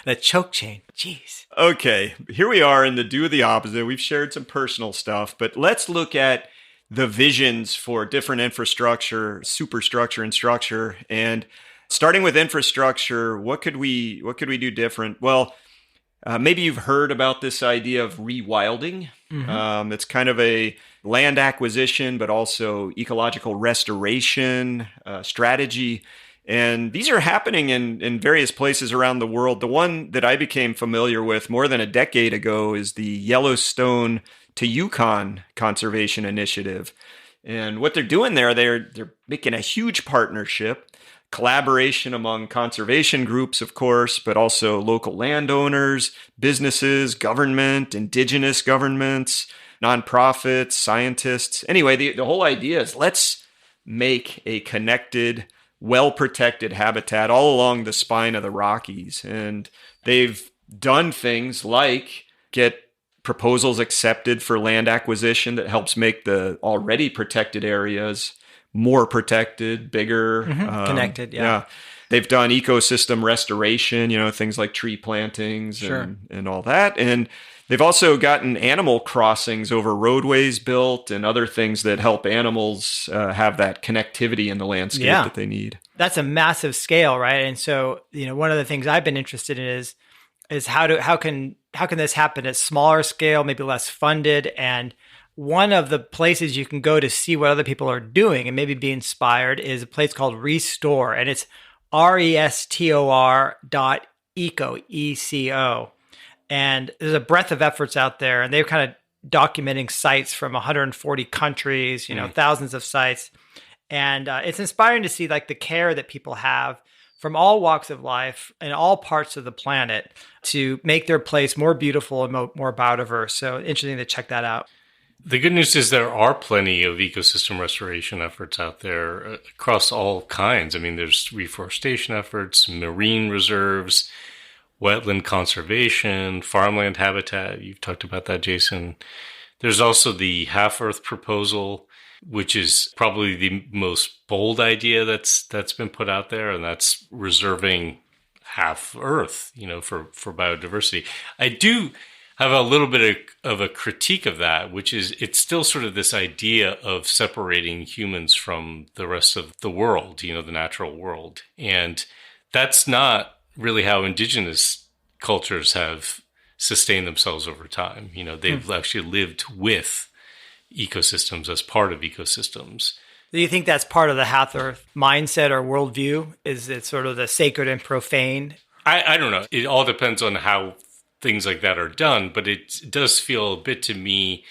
The choke chain. Jeez. Okay, here we are in the do the opposite. We've shared some personal stuff, but let's look at the visions for different infrastructure, superstructure, and structure. And starting with infrastructure, what could we do different? Well, maybe you've heard about this idea of rewilding. It's kind of a land acquisition, but also ecological restoration strategy. And these are happening in various places around the world. The one that I became familiar with more than a decade ago is the Yellowstone to Yukon Conservation Initiative. And what they're doing there, they're making a huge partnership, collaboration among conservation groups, of course, but also local landowners, businesses, government, indigenous governments, nonprofits, scientists. Anyway, the whole idea is let's make a connected, well-protected habitat all along the spine of the Rockies. And they've done things like get proposals accepted for land acquisition that helps make the already protected areas more protected, bigger. Connected, yeah. They've done ecosystem restoration, things like tree plantings Sure. and all that. And they've also gotten animal crossings over roadways built and other things that help animals have that connectivity in the landscape Yeah. that they need. That's a massive scale, right? And so, one of the things I've been interested in is how can this happen at smaller scale, maybe less funded, and one of the places you can go to see what other people are doing and maybe be inspired is a place called Restore, and it's restor.eco, ECO. And there's a breadth of efforts out there, and they're kind of documenting sites from 140 countries, thousands of sites. And it's inspiring to see the care that people have from all walks of life and all parts of the planet to make their place more beautiful and more biodiverse. So interesting to check that out. The good news is there are plenty of ecosystem restoration efforts out there across all kinds. I mean, there's reforestation efforts, marine reserves, wetland conservation, farmland habitat. You've talked about that, Jason. There's also the half-Earth proposal, which is probably the most bold idea that's been put out there, and that's reserving half Earth, for biodiversity. I do have a little bit of a critique of that, which is it's still sort of this idea of separating humans from the rest of the world, the natural world. And that's not really how indigenous cultures have sustained themselves over time. They've actually lived with ecosystems as part of ecosystems. Do you think that's part of the half-Earth mindset or worldview? Is it sort of the sacred and profane? I don't know. It all depends on how things like that are done, but it does feel a bit to me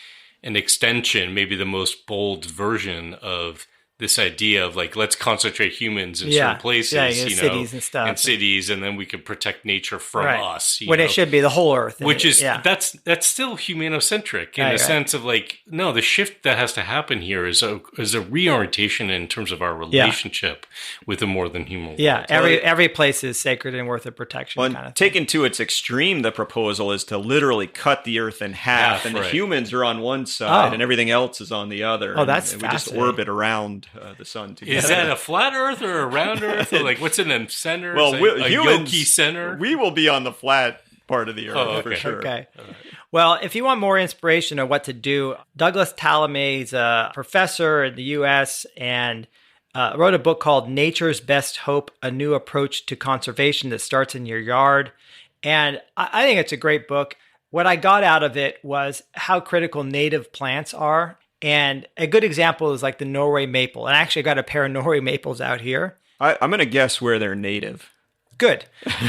an extension, maybe the most bold version of this idea of like, let's concentrate humans in certain places, cities and stuff, and then we can protect nature from us. When it should be the whole Earth, which is that's still humanocentric in the sense of like, no, the shift that has to happen here is a reorientation in terms of our relationship with the more than human world. Yeah, every place is sacred and worth of protection. Well, kind of taken to its extreme, the proposal is to literally cut the Earth in half, and the humans are on one side, and everything else is on the other. Oh, that's and we just orbit around the sun together. Is that a flat Earth or a round Earth? Or like, what's in the center? Well, a humans, Yoki center? We will be on the flat part of the Earth for sure. Okay. Right. Well, if you want more inspiration on what to do, Douglas Tallamay is a professor in the U.S. and wrote a book called Nature's Best Hope, A New Approach to Conservation That Starts in Your Yard. And I think it's a great book. What I got out of it was how critical native plants are. And a good example is like the Norway maple. And I actually got a pair of Norway maples out here. I'm going to guess where they're native. Good.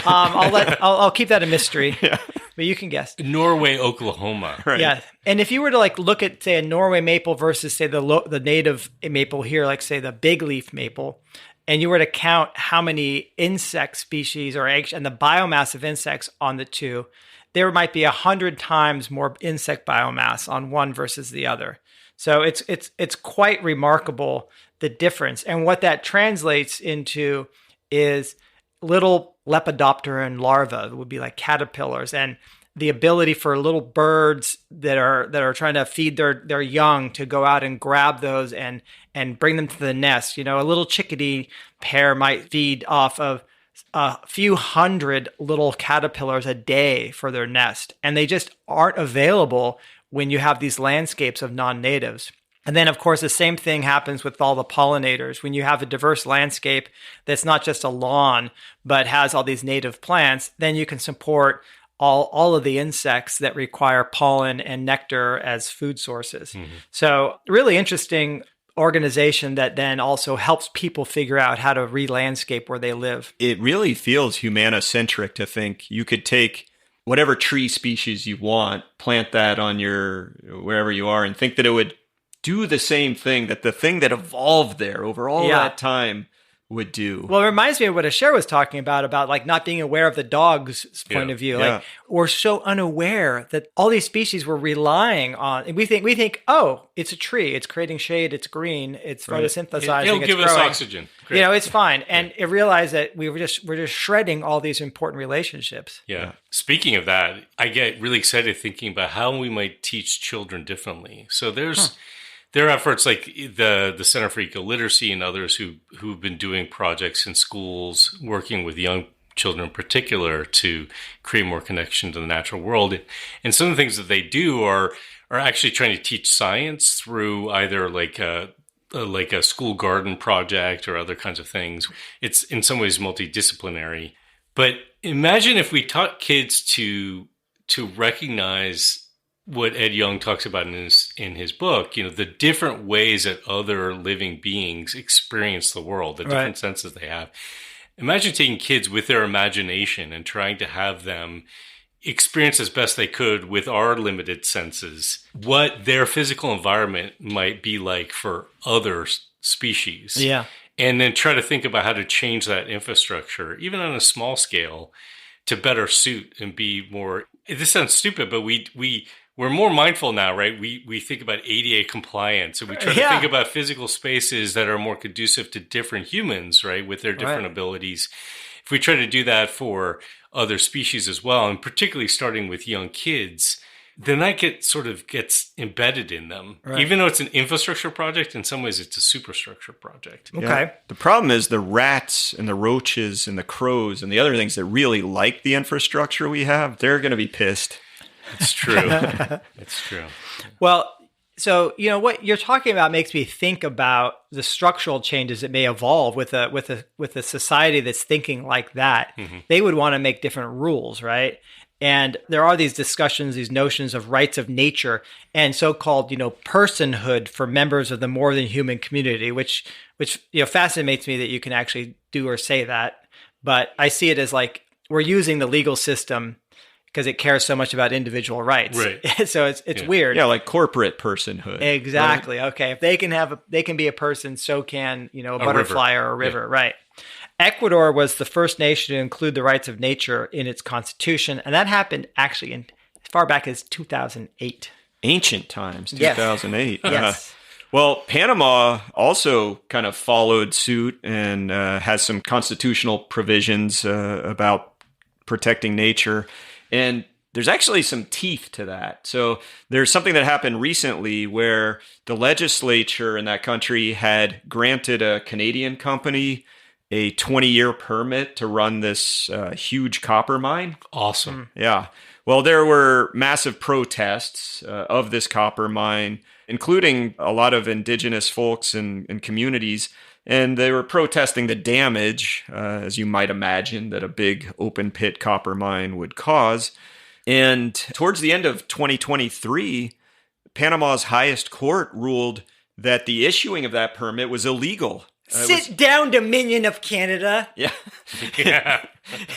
I'll keep that a mystery, but you can guess. Norway, Oklahoma. Right. Yeah. And if you were to like look at, say, a Norway maple versus, say, the native maple here, like, say, the big leaf maple, and you were to count how many insect species and the biomass of insects on the two, there might be 100 times more insect biomass on one versus the other. So it's quite remarkable, the difference. And what that translates into is little lepidopteran larvae, would be like caterpillars, and the ability for little birds that are trying to feed their young to go out and grab those and bring them to the nest. A little chickadee pair might feed off of a few hundred little caterpillars a day for their nest, and they just aren't available when you have these landscapes of non-natives. And then, of course, the same thing happens with all the pollinators. When you have a diverse landscape that's not just a lawn, but has all these native plants, then you can support all of the insects that require pollen and nectar as food sources. Mm-hmm. So really interesting organization that then also helps people figure out how to re-landscape where they live. It really feels humanocentric to think you could take whatever tree species you want, plant that on wherever you are, and think that it would do the same thing that the thing that evolved there over all that time would do. Well, it reminds me of what Asher was talking about like not being aware of the dog's point of view. Like we're so unaware that all these species were relying on, and we think, oh, it's a tree, it's creating shade, it's green, it's photosynthesizing, it'll give us oxygen. Great. It's fine. And it realized that we're just shredding all these important relationships. Yeah. Speaking of that, I get really excited thinking about how we might teach children differently. So there are efforts like the Center for Eco-Literacy and others who've been doing projects in schools, working with young children in particular to create more connection to the natural world. And some of the things that they do are actually trying to teach science through either like a school garden project or other kinds of things. It's in some ways multidisciplinary. But imagine if we taught kids to recognize what Ed Young talks about in his book, the different ways that other living beings experience the world, the different senses they have. Imagine taking kids with their imagination and trying to have them experience as best they could with our limited senses what their physical environment might be like for other species. Yeah. And then try to think about how to change that infrastructure, even on a small scale, to better suit and be more. This sounds stupid, but we we're more mindful now, right? We think about ADA compliance, and we try to think about physical spaces that are more conducive to different humans, right, with their different abilities. If we try to do that for other species as well, and particularly starting with young kids, then that gets embedded in them. Right. Even though it's an infrastructure project, in some ways it's a superstructure project. Okay. Yeah. The problem is the rats and the roaches and the crows and the other things that really like the infrastructure we have, they're going to be pissed. It's true. It's true. Well, so what you're talking about makes me think about the structural changes that may evolve with a society that's thinking like that. Mm-hmm. They would want to make different rules, right? And there are these discussions, these notions of rights of nature and so-called, personhood for members of the more than human community, which fascinates me that you can actually do or say that. But I see it as like we're using the legal system because it cares so much about individual rights. Right. So it's weird. Yeah, like corporate personhood. Exactly. Right? Okay. If they can be a person, so can, a butterfly or a river. Yeah. Right. Ecuador was the first nation to include the rights of nature in its constitution. And that happened actually as far back as 2008. Ancient times, 2008. Yes. Well, Panama also kind of followed suit and has some constitutional provisions about protecting nature. And there's actually some teeth to that. So there's something that happened recently where the legislature in that country had granted a Canadian company a 20-year permit to run this huge copper mine. Awesome. Yeah. Well, there were massive protests of this copper mine, including a lot of indigenous folks and communities. And they were protesting the damage, as you might imagine, that a big open pit copper mine would cause. And towards the end of 2023, Panama's highest court ruled that the issuing of that permit was illegal. Sit down, Dominion of Canada. Yeah. Yeah.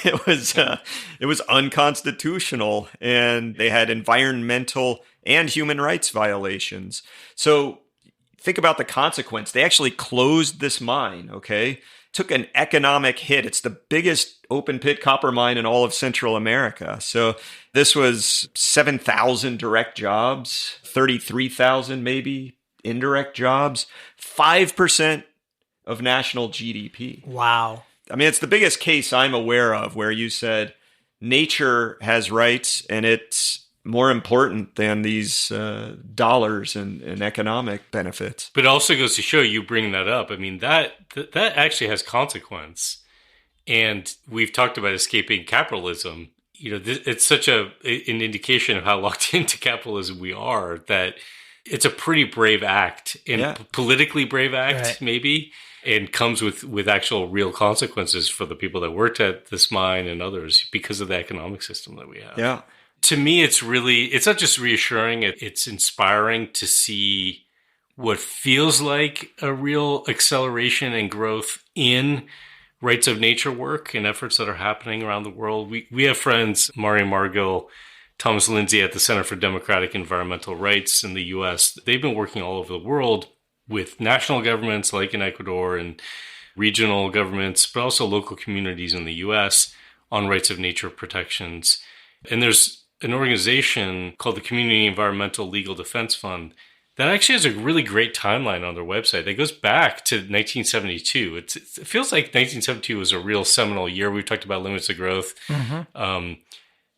It was unconstitutional, and they had environmental and human rights violations. So think about the consequence. They actually closed this mine, okay? Took an economic hit. It's the biggest open pit copper mine in all of Central America. So this was 7,000 direct jobs, 33,000 maybe indirect jobs, 5% of national GDP. Wow. I mean, it's the biggest case I'm aware of where you said nature has rights and it's more important than these dollars and economic benefits. But it also goes to show, you bring that up. I mean, that actually has consequence. And we've talked about escaping capitalism. It's such an indication of how locked into capitalism we are that it's a pretty brave act, and politically brave act, right, maybe, and comes with actual real consequences for the people that worked at this mine and others because of the economic system that we have. Yeah. To me, it's not just reassuring, it's inspiring to see what feels like a real acceleration and growth in rights of nature work and efforts that are happening around the world. We have friends, Mari Margill, Thomas Lindsay at the Center for Democratic Environmental Rights in the U.S. They've been working all over the world with national governments like in Ecuador and regional governments, but also local communities in the U.S. on rights of nature protections. And there's an organization called the Community Environmental Legal Defense Fund that actually has a really great timeline on their website that goes back to 1972. It feels like 1972 was a real seminal year. We've talked about limits of growth. Mm-hmm.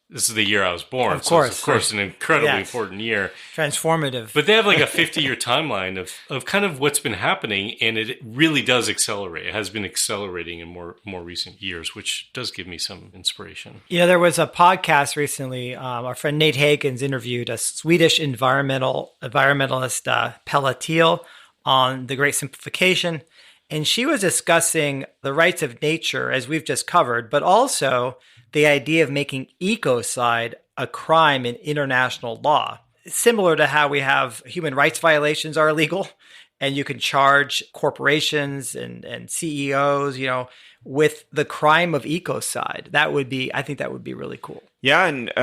This is the year I was born. Of course, an incredibly important year. Transformative. But they have like a 50-year timeline of kind of what's been happening, and it really does accelerate. It has been accelerating in more recent years, which does give me some inspiration. There was a podcast recently. Our friend Nate Hagens interviewed a Swedish environmentalist, Pella Thiel, on The Great Simplification. And she was discussing the rights of nature, as we've just covered, but also the idea of making ecocide a crime in international law, similar to how we have human rights violations are illegal, and you can charge corporations and CEOs, with the crime of ecocide. I think that would be really cool. Yeah, and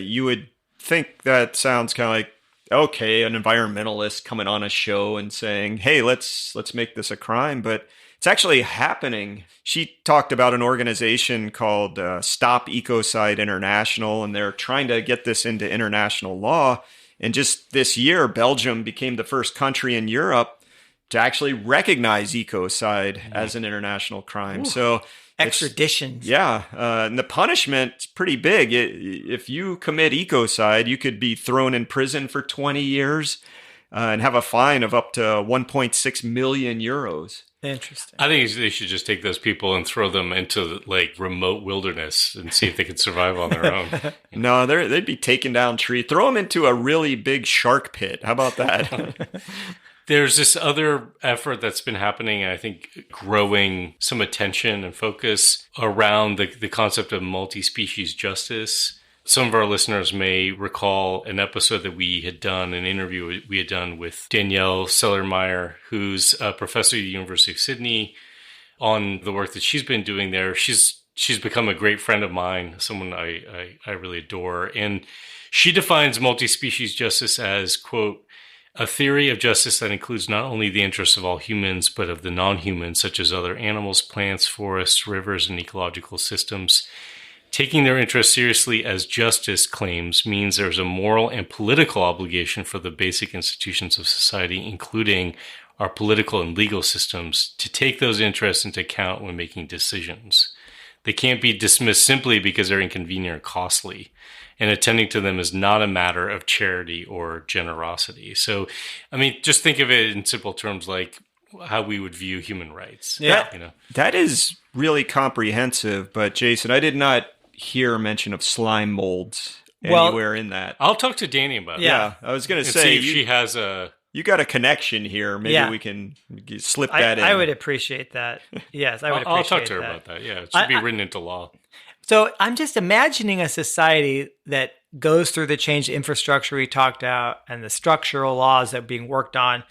you would think that sounds kind of like, okay, an environmentalist coming on a show and saying, hey, let's make this a crime, but it's actually happening. She talked about an organization called Stop Ecocide International, and they're trying to get this into international law. And just this year, Belgium became the first country in Europe to actually recognize ecocide as an international crime. Ooh. So Extraditions. Yeah. And the punishment's pretty big. If you commit ecocide, you could be thrown in prison for 20 years and have a fine of up to 1.6 million euros. Interesting. I think they should just take those people and throw them into like remote wilderness and see if they could survive on their own. No, they'd be taking down trees. Throw them into a really big shark pit. How about that? There's this other effort that's been happening, I think, growing some attention and focus around the concept of multi-species justice. Some of our listeners may recall an episode that we had done, an interview we had done with Danielle Sellermeyer, who's a professor at the University of Sydney, on the work that she's been doing there. She's become a great friend of mine, someone I really adore. And she defines multi-species justice as, quote, a theory of justice that includes not only the interests of all humans, but of the non-humans, such as other animals, plants, forests, rivers, and ecological systems. Taking their interests seriously as justice claims means there's a moral and political obligation for the basic institutions of society, including our political and legal systems, to take those interests into account when making decisions. They can't be dismissed simply because they're inconvenient or costly, and attending to them is not a matter of charity or generosity. So, I mean, just think of it in simple terms like how we would view human rights. Yeah. That is really comprehensive, but Jason, I did not hear mention of slime molds anywhere in that. I'll talk to Danny about it. Yeah, I was going to And say, see if she has a... You got a connection here. Maybe we can slip that in. I would appreciate that. Yes, I would appreciate that. I'll talk to her about that. Yeah, it should be written into law. So I'm just imagining a society that goes through the change infrastructure we talked about and the structural laws that are being worked on.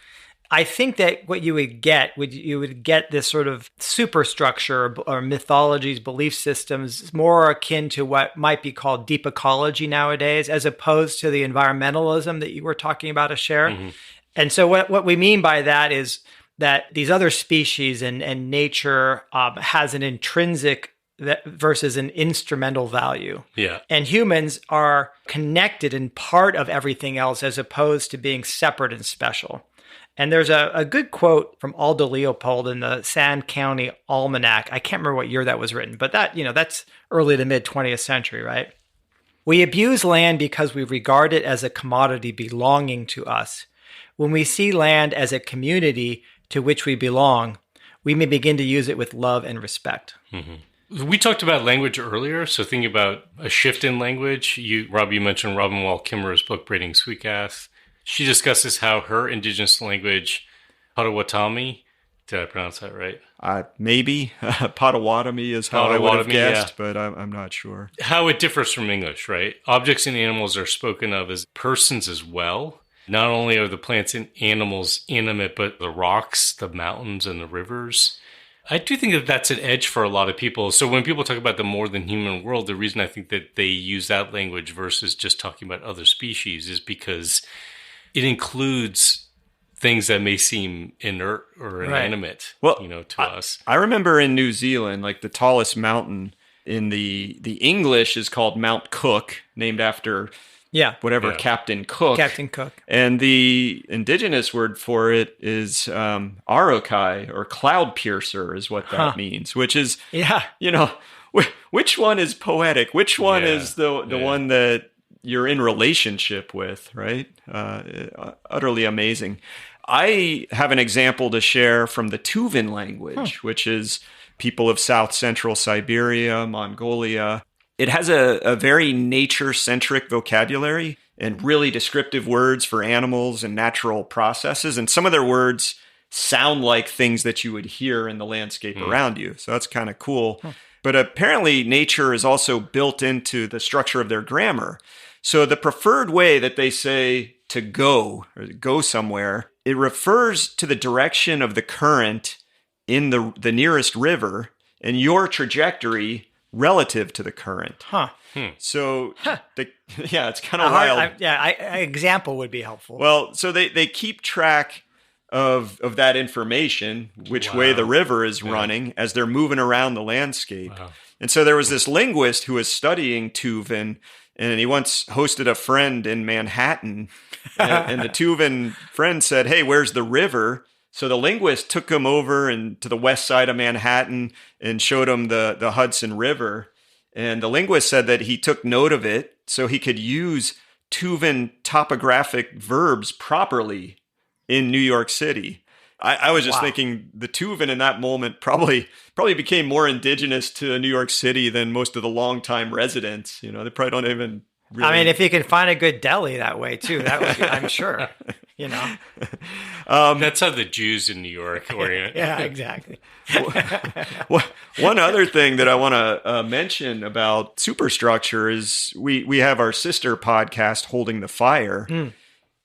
I think that what you would get, you would get this sort of superstructure or mythologies, belief systems, more akin to what might be called deep ecology nowadays, as opposed to the environmentalism that you were talking about, Asher. Mm-hmm. And so what we mean by that is that these other species and nature has an intrinsic versus an instrumental value. Yeah. And humans are connected and part of everything else as opposed to being separate and special. And there's a good quote from Aldo Leopold in the Sand County Almanac. I can't remember what year that was written, but that's early to mid 20th century, right? We abuse land because we regard it as a commodity belonging to us. When we see land as a community to which we belong, we may begin to use it with love and respect. Mm-hmm. We talked about language earlier, so thinking about a shift in language. Rob, you mentioned Robin Wall Kimmerer's book, Braiding Sweetgrass. She discusses how her indigenous language, Potawatomi, did I pronounce that right? Maybe. Potawatomi is how I would have guessed, but I'm not sure. How it differs from English, right? Objects and animals are spoken of as persons as well. Not only are the plants and animals inanimate, but the rocks, the mountains, and the rivers. I do think that that's an edge for a lot of people. So when people talk about the more than human world, the reason I think that they use that language versus just talking about other species is because it includes things that may seem inert or inanimate, to us. I remember in New Zealand, like the tallest mountain in the English is called Mount Cook, named after Captain Cook. Captain Cook. And the indigenous word for it is Arokai, or cloud piercer is what that means, which is, which one is poetic? Which one is the one that you're in relationship with, right? Utterly amazing. I have an example to share from the Tuvan language, which is people of South Central Siberia, Mongolia. It has a very nature-centric vocabulary and really descriptive words for animals and natural processes. And some of their words sound like things that you would hear in the landscape around you. So that's kind of cool. But apparently nature is also built into the structure of their grammar. So the preferred way that they say to go, or go somewhere, it refers to the direction of the current in the nearest river and your trajectory relative to the current. So, it's kind of wild. Example would be helpful. Well, so they keep track of that information, which way the river is running as they're moving around the landscape. Wow. And so there was this linguist who was studying Tuvan, And he once hosted a friend in Manhattan, and the Tuvan friend said, "Hey, where's the river?" So the linguist took him over and to the west side of Manhattan and showed him the Hudson River. And the linguist said that he took note of it so he could use Tuvan topographic verbs properly in New York City. I was just thinking the Tuvan in that moment probably became more indigenous to New York City than most of the longtime residents. They probably don't even really... I mean, if you can find a good deli that way too, that would be, I'm sure, That's how the Jews in New York orient. Yeah, exactly. One other thing that I want to mention about superstructure is we have our sister podcast, Holding the Fire.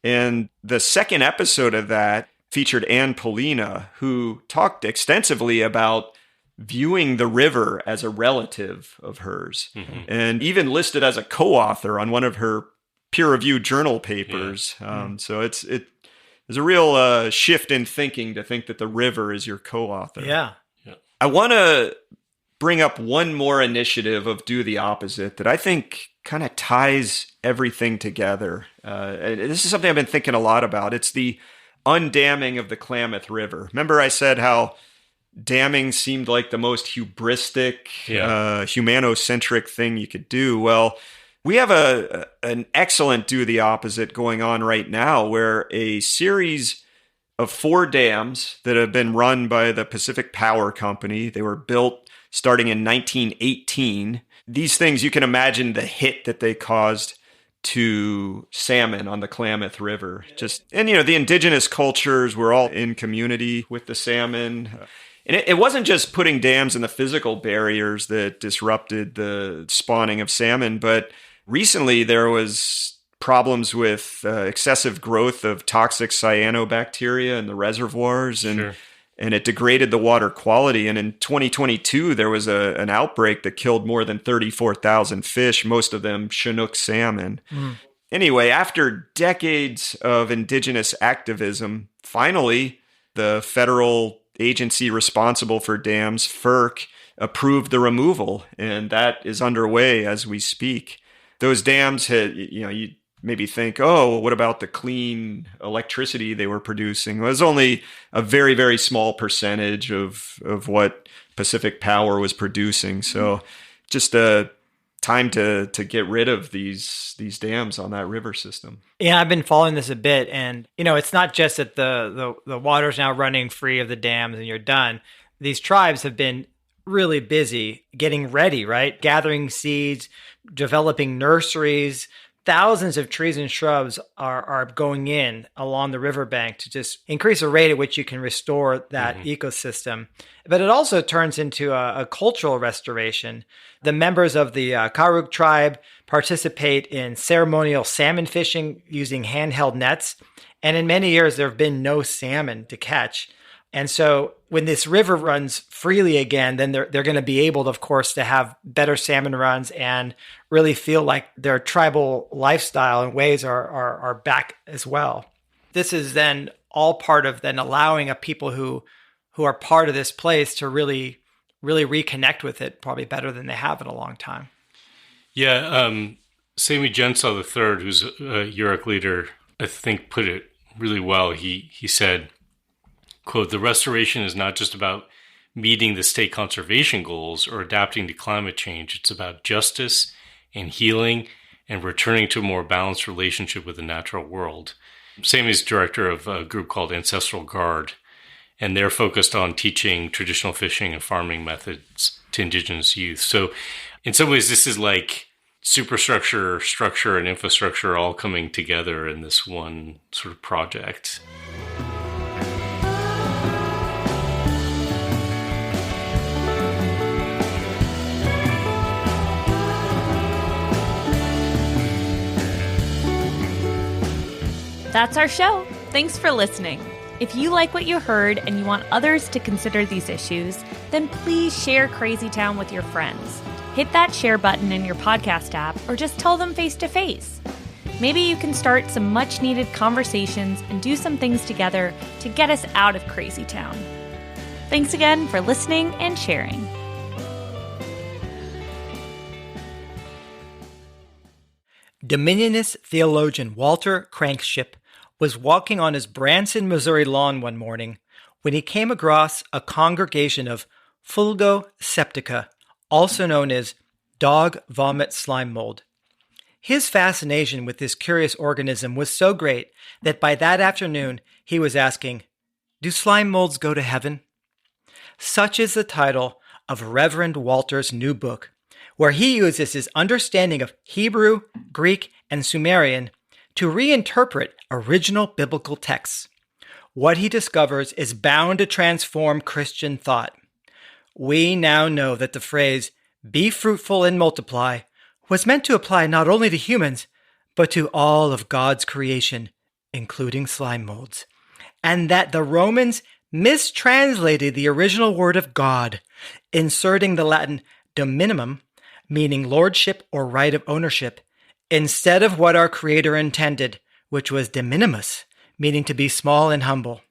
And the second episode of that featured Ann Polina, who talked extensively about viewing the river as a relative of hers, and even listed as a co-author on one of her peer-reviewed journal papers. So there's a real shift in thinking to think that the river is your co-author. Yeah. I want to bring up one more initiative of Do the Opposite that I think kind of ties everything together. And this is something I've been thinking a lot about. It's the undamming of the Klamath River. Remember I said how damming seemed like the most hubristic, humanocentric thing you could do? Well, we have an excellent Do the Opposite going on right now, where a series of 4 dams that have been run by the Pacific Power Company, they were built starting in 1918. These things, you can imagine the hit that they caused to salmon on the Klamath River. The indigenous cultures were all in community with the salmon. And it wasn't just putting dams in the physical barriers that disrupted the spawning of salmon, but recently there was problems with excessive growth of toxic cyanobacteria in the reservoirs, and it degraded the water quality. And in 2022, there was an outbreak that killed more than 34,000 fish, most of them Chinook salmon. Anyway, after decades of indigenous activism, finally, the federal agency responsible for dams, FERC, approved the removal, and that is underway as we speak. Those dams had, you maybe think, oh, what about the clean electricity they were producing? It was only a very, very small percentage of what Pacific Power was producing. So just a time to get rid of these dams on that river system. Yeah, I've been following this a bit, and it's not just that the water's now running free of the dams and you're done. These tribes have been really busy getting ready, right? Gathering seeds, developing nurseries. Thousands of trees and shrubs are going in along the riverbank to just increase the rate at which you can restore that ecosystem. But it also turns into a cultural restoration. The members of the Karuk tribe participate in ceremonial salmon fishing using handheld nets. And in many years, there have been no salmon to catch. And so when this river runs freely again, then they're going to be able, of course, to have better salmon runs and really feel like their tribal lifestyle and ways are back as well. This is then all part of then allowing a people who are part of this place to really reconnect with it probably better than they have in a long time. Yeah, Sami Jensal III, who's a Yurok leader, I think put it really well. He said, quote, "The restoration is not just about meeting the state conservation goals or adapting to climate change. It's about justice and healing and returning to a more balanced relationship with the natural world." Sami's director of a group called Ancestral Guard, and they're focused on teaching traditional fishing and farming methods to indigenous youth. So in some ways, this is like superstructure, structure, and infrastructure all coming together in this one sort of project. That's our show. Thanks for listening. If you like what you heard and you want others to consider these issues, then please share Crazy Town with your friends. Hit that share button in your podcast app or just tell them face to face. Maybe you can start some much needed conversations and do some things together to get us out of Crazy Town. Thanks again for listening and sharing. Dominionist theologian Walter Crankship was walking on his Branson, Missouri lawn one morning when he came across a congregation of Fulgo septica, also known as dog vomit slime mold. His fascination with this curious organism was so great that by that afternoon he was asking, "Do slime molds go to heaven?" Such is the title of Reverend Walter's new book, where he uses his understanding of Hebrew, Greek, and Sumerian to reinterpret original biblical texts. What he discovers is bound to transform Christian thought. We now know that the phrase, "be fruitful and multiply," was meant to apply not only to humans, but to all of God's creation, including slime molds, and that the Romans mistranslated the original word of God, inserting the Latin dominum, meaning lordship or right of ownership, instead of what our Creator intended, which was de minimis, meaning to be small and humble.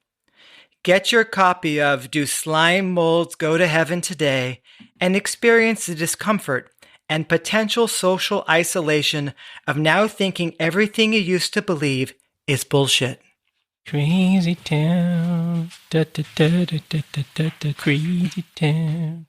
Get your copy of Do Slime Molds Go to Heaven today and experience the discomfort and potential social isolation of now thinking everything you used to believe is bullshit. Crazy town, da da da da da da da, crazy town.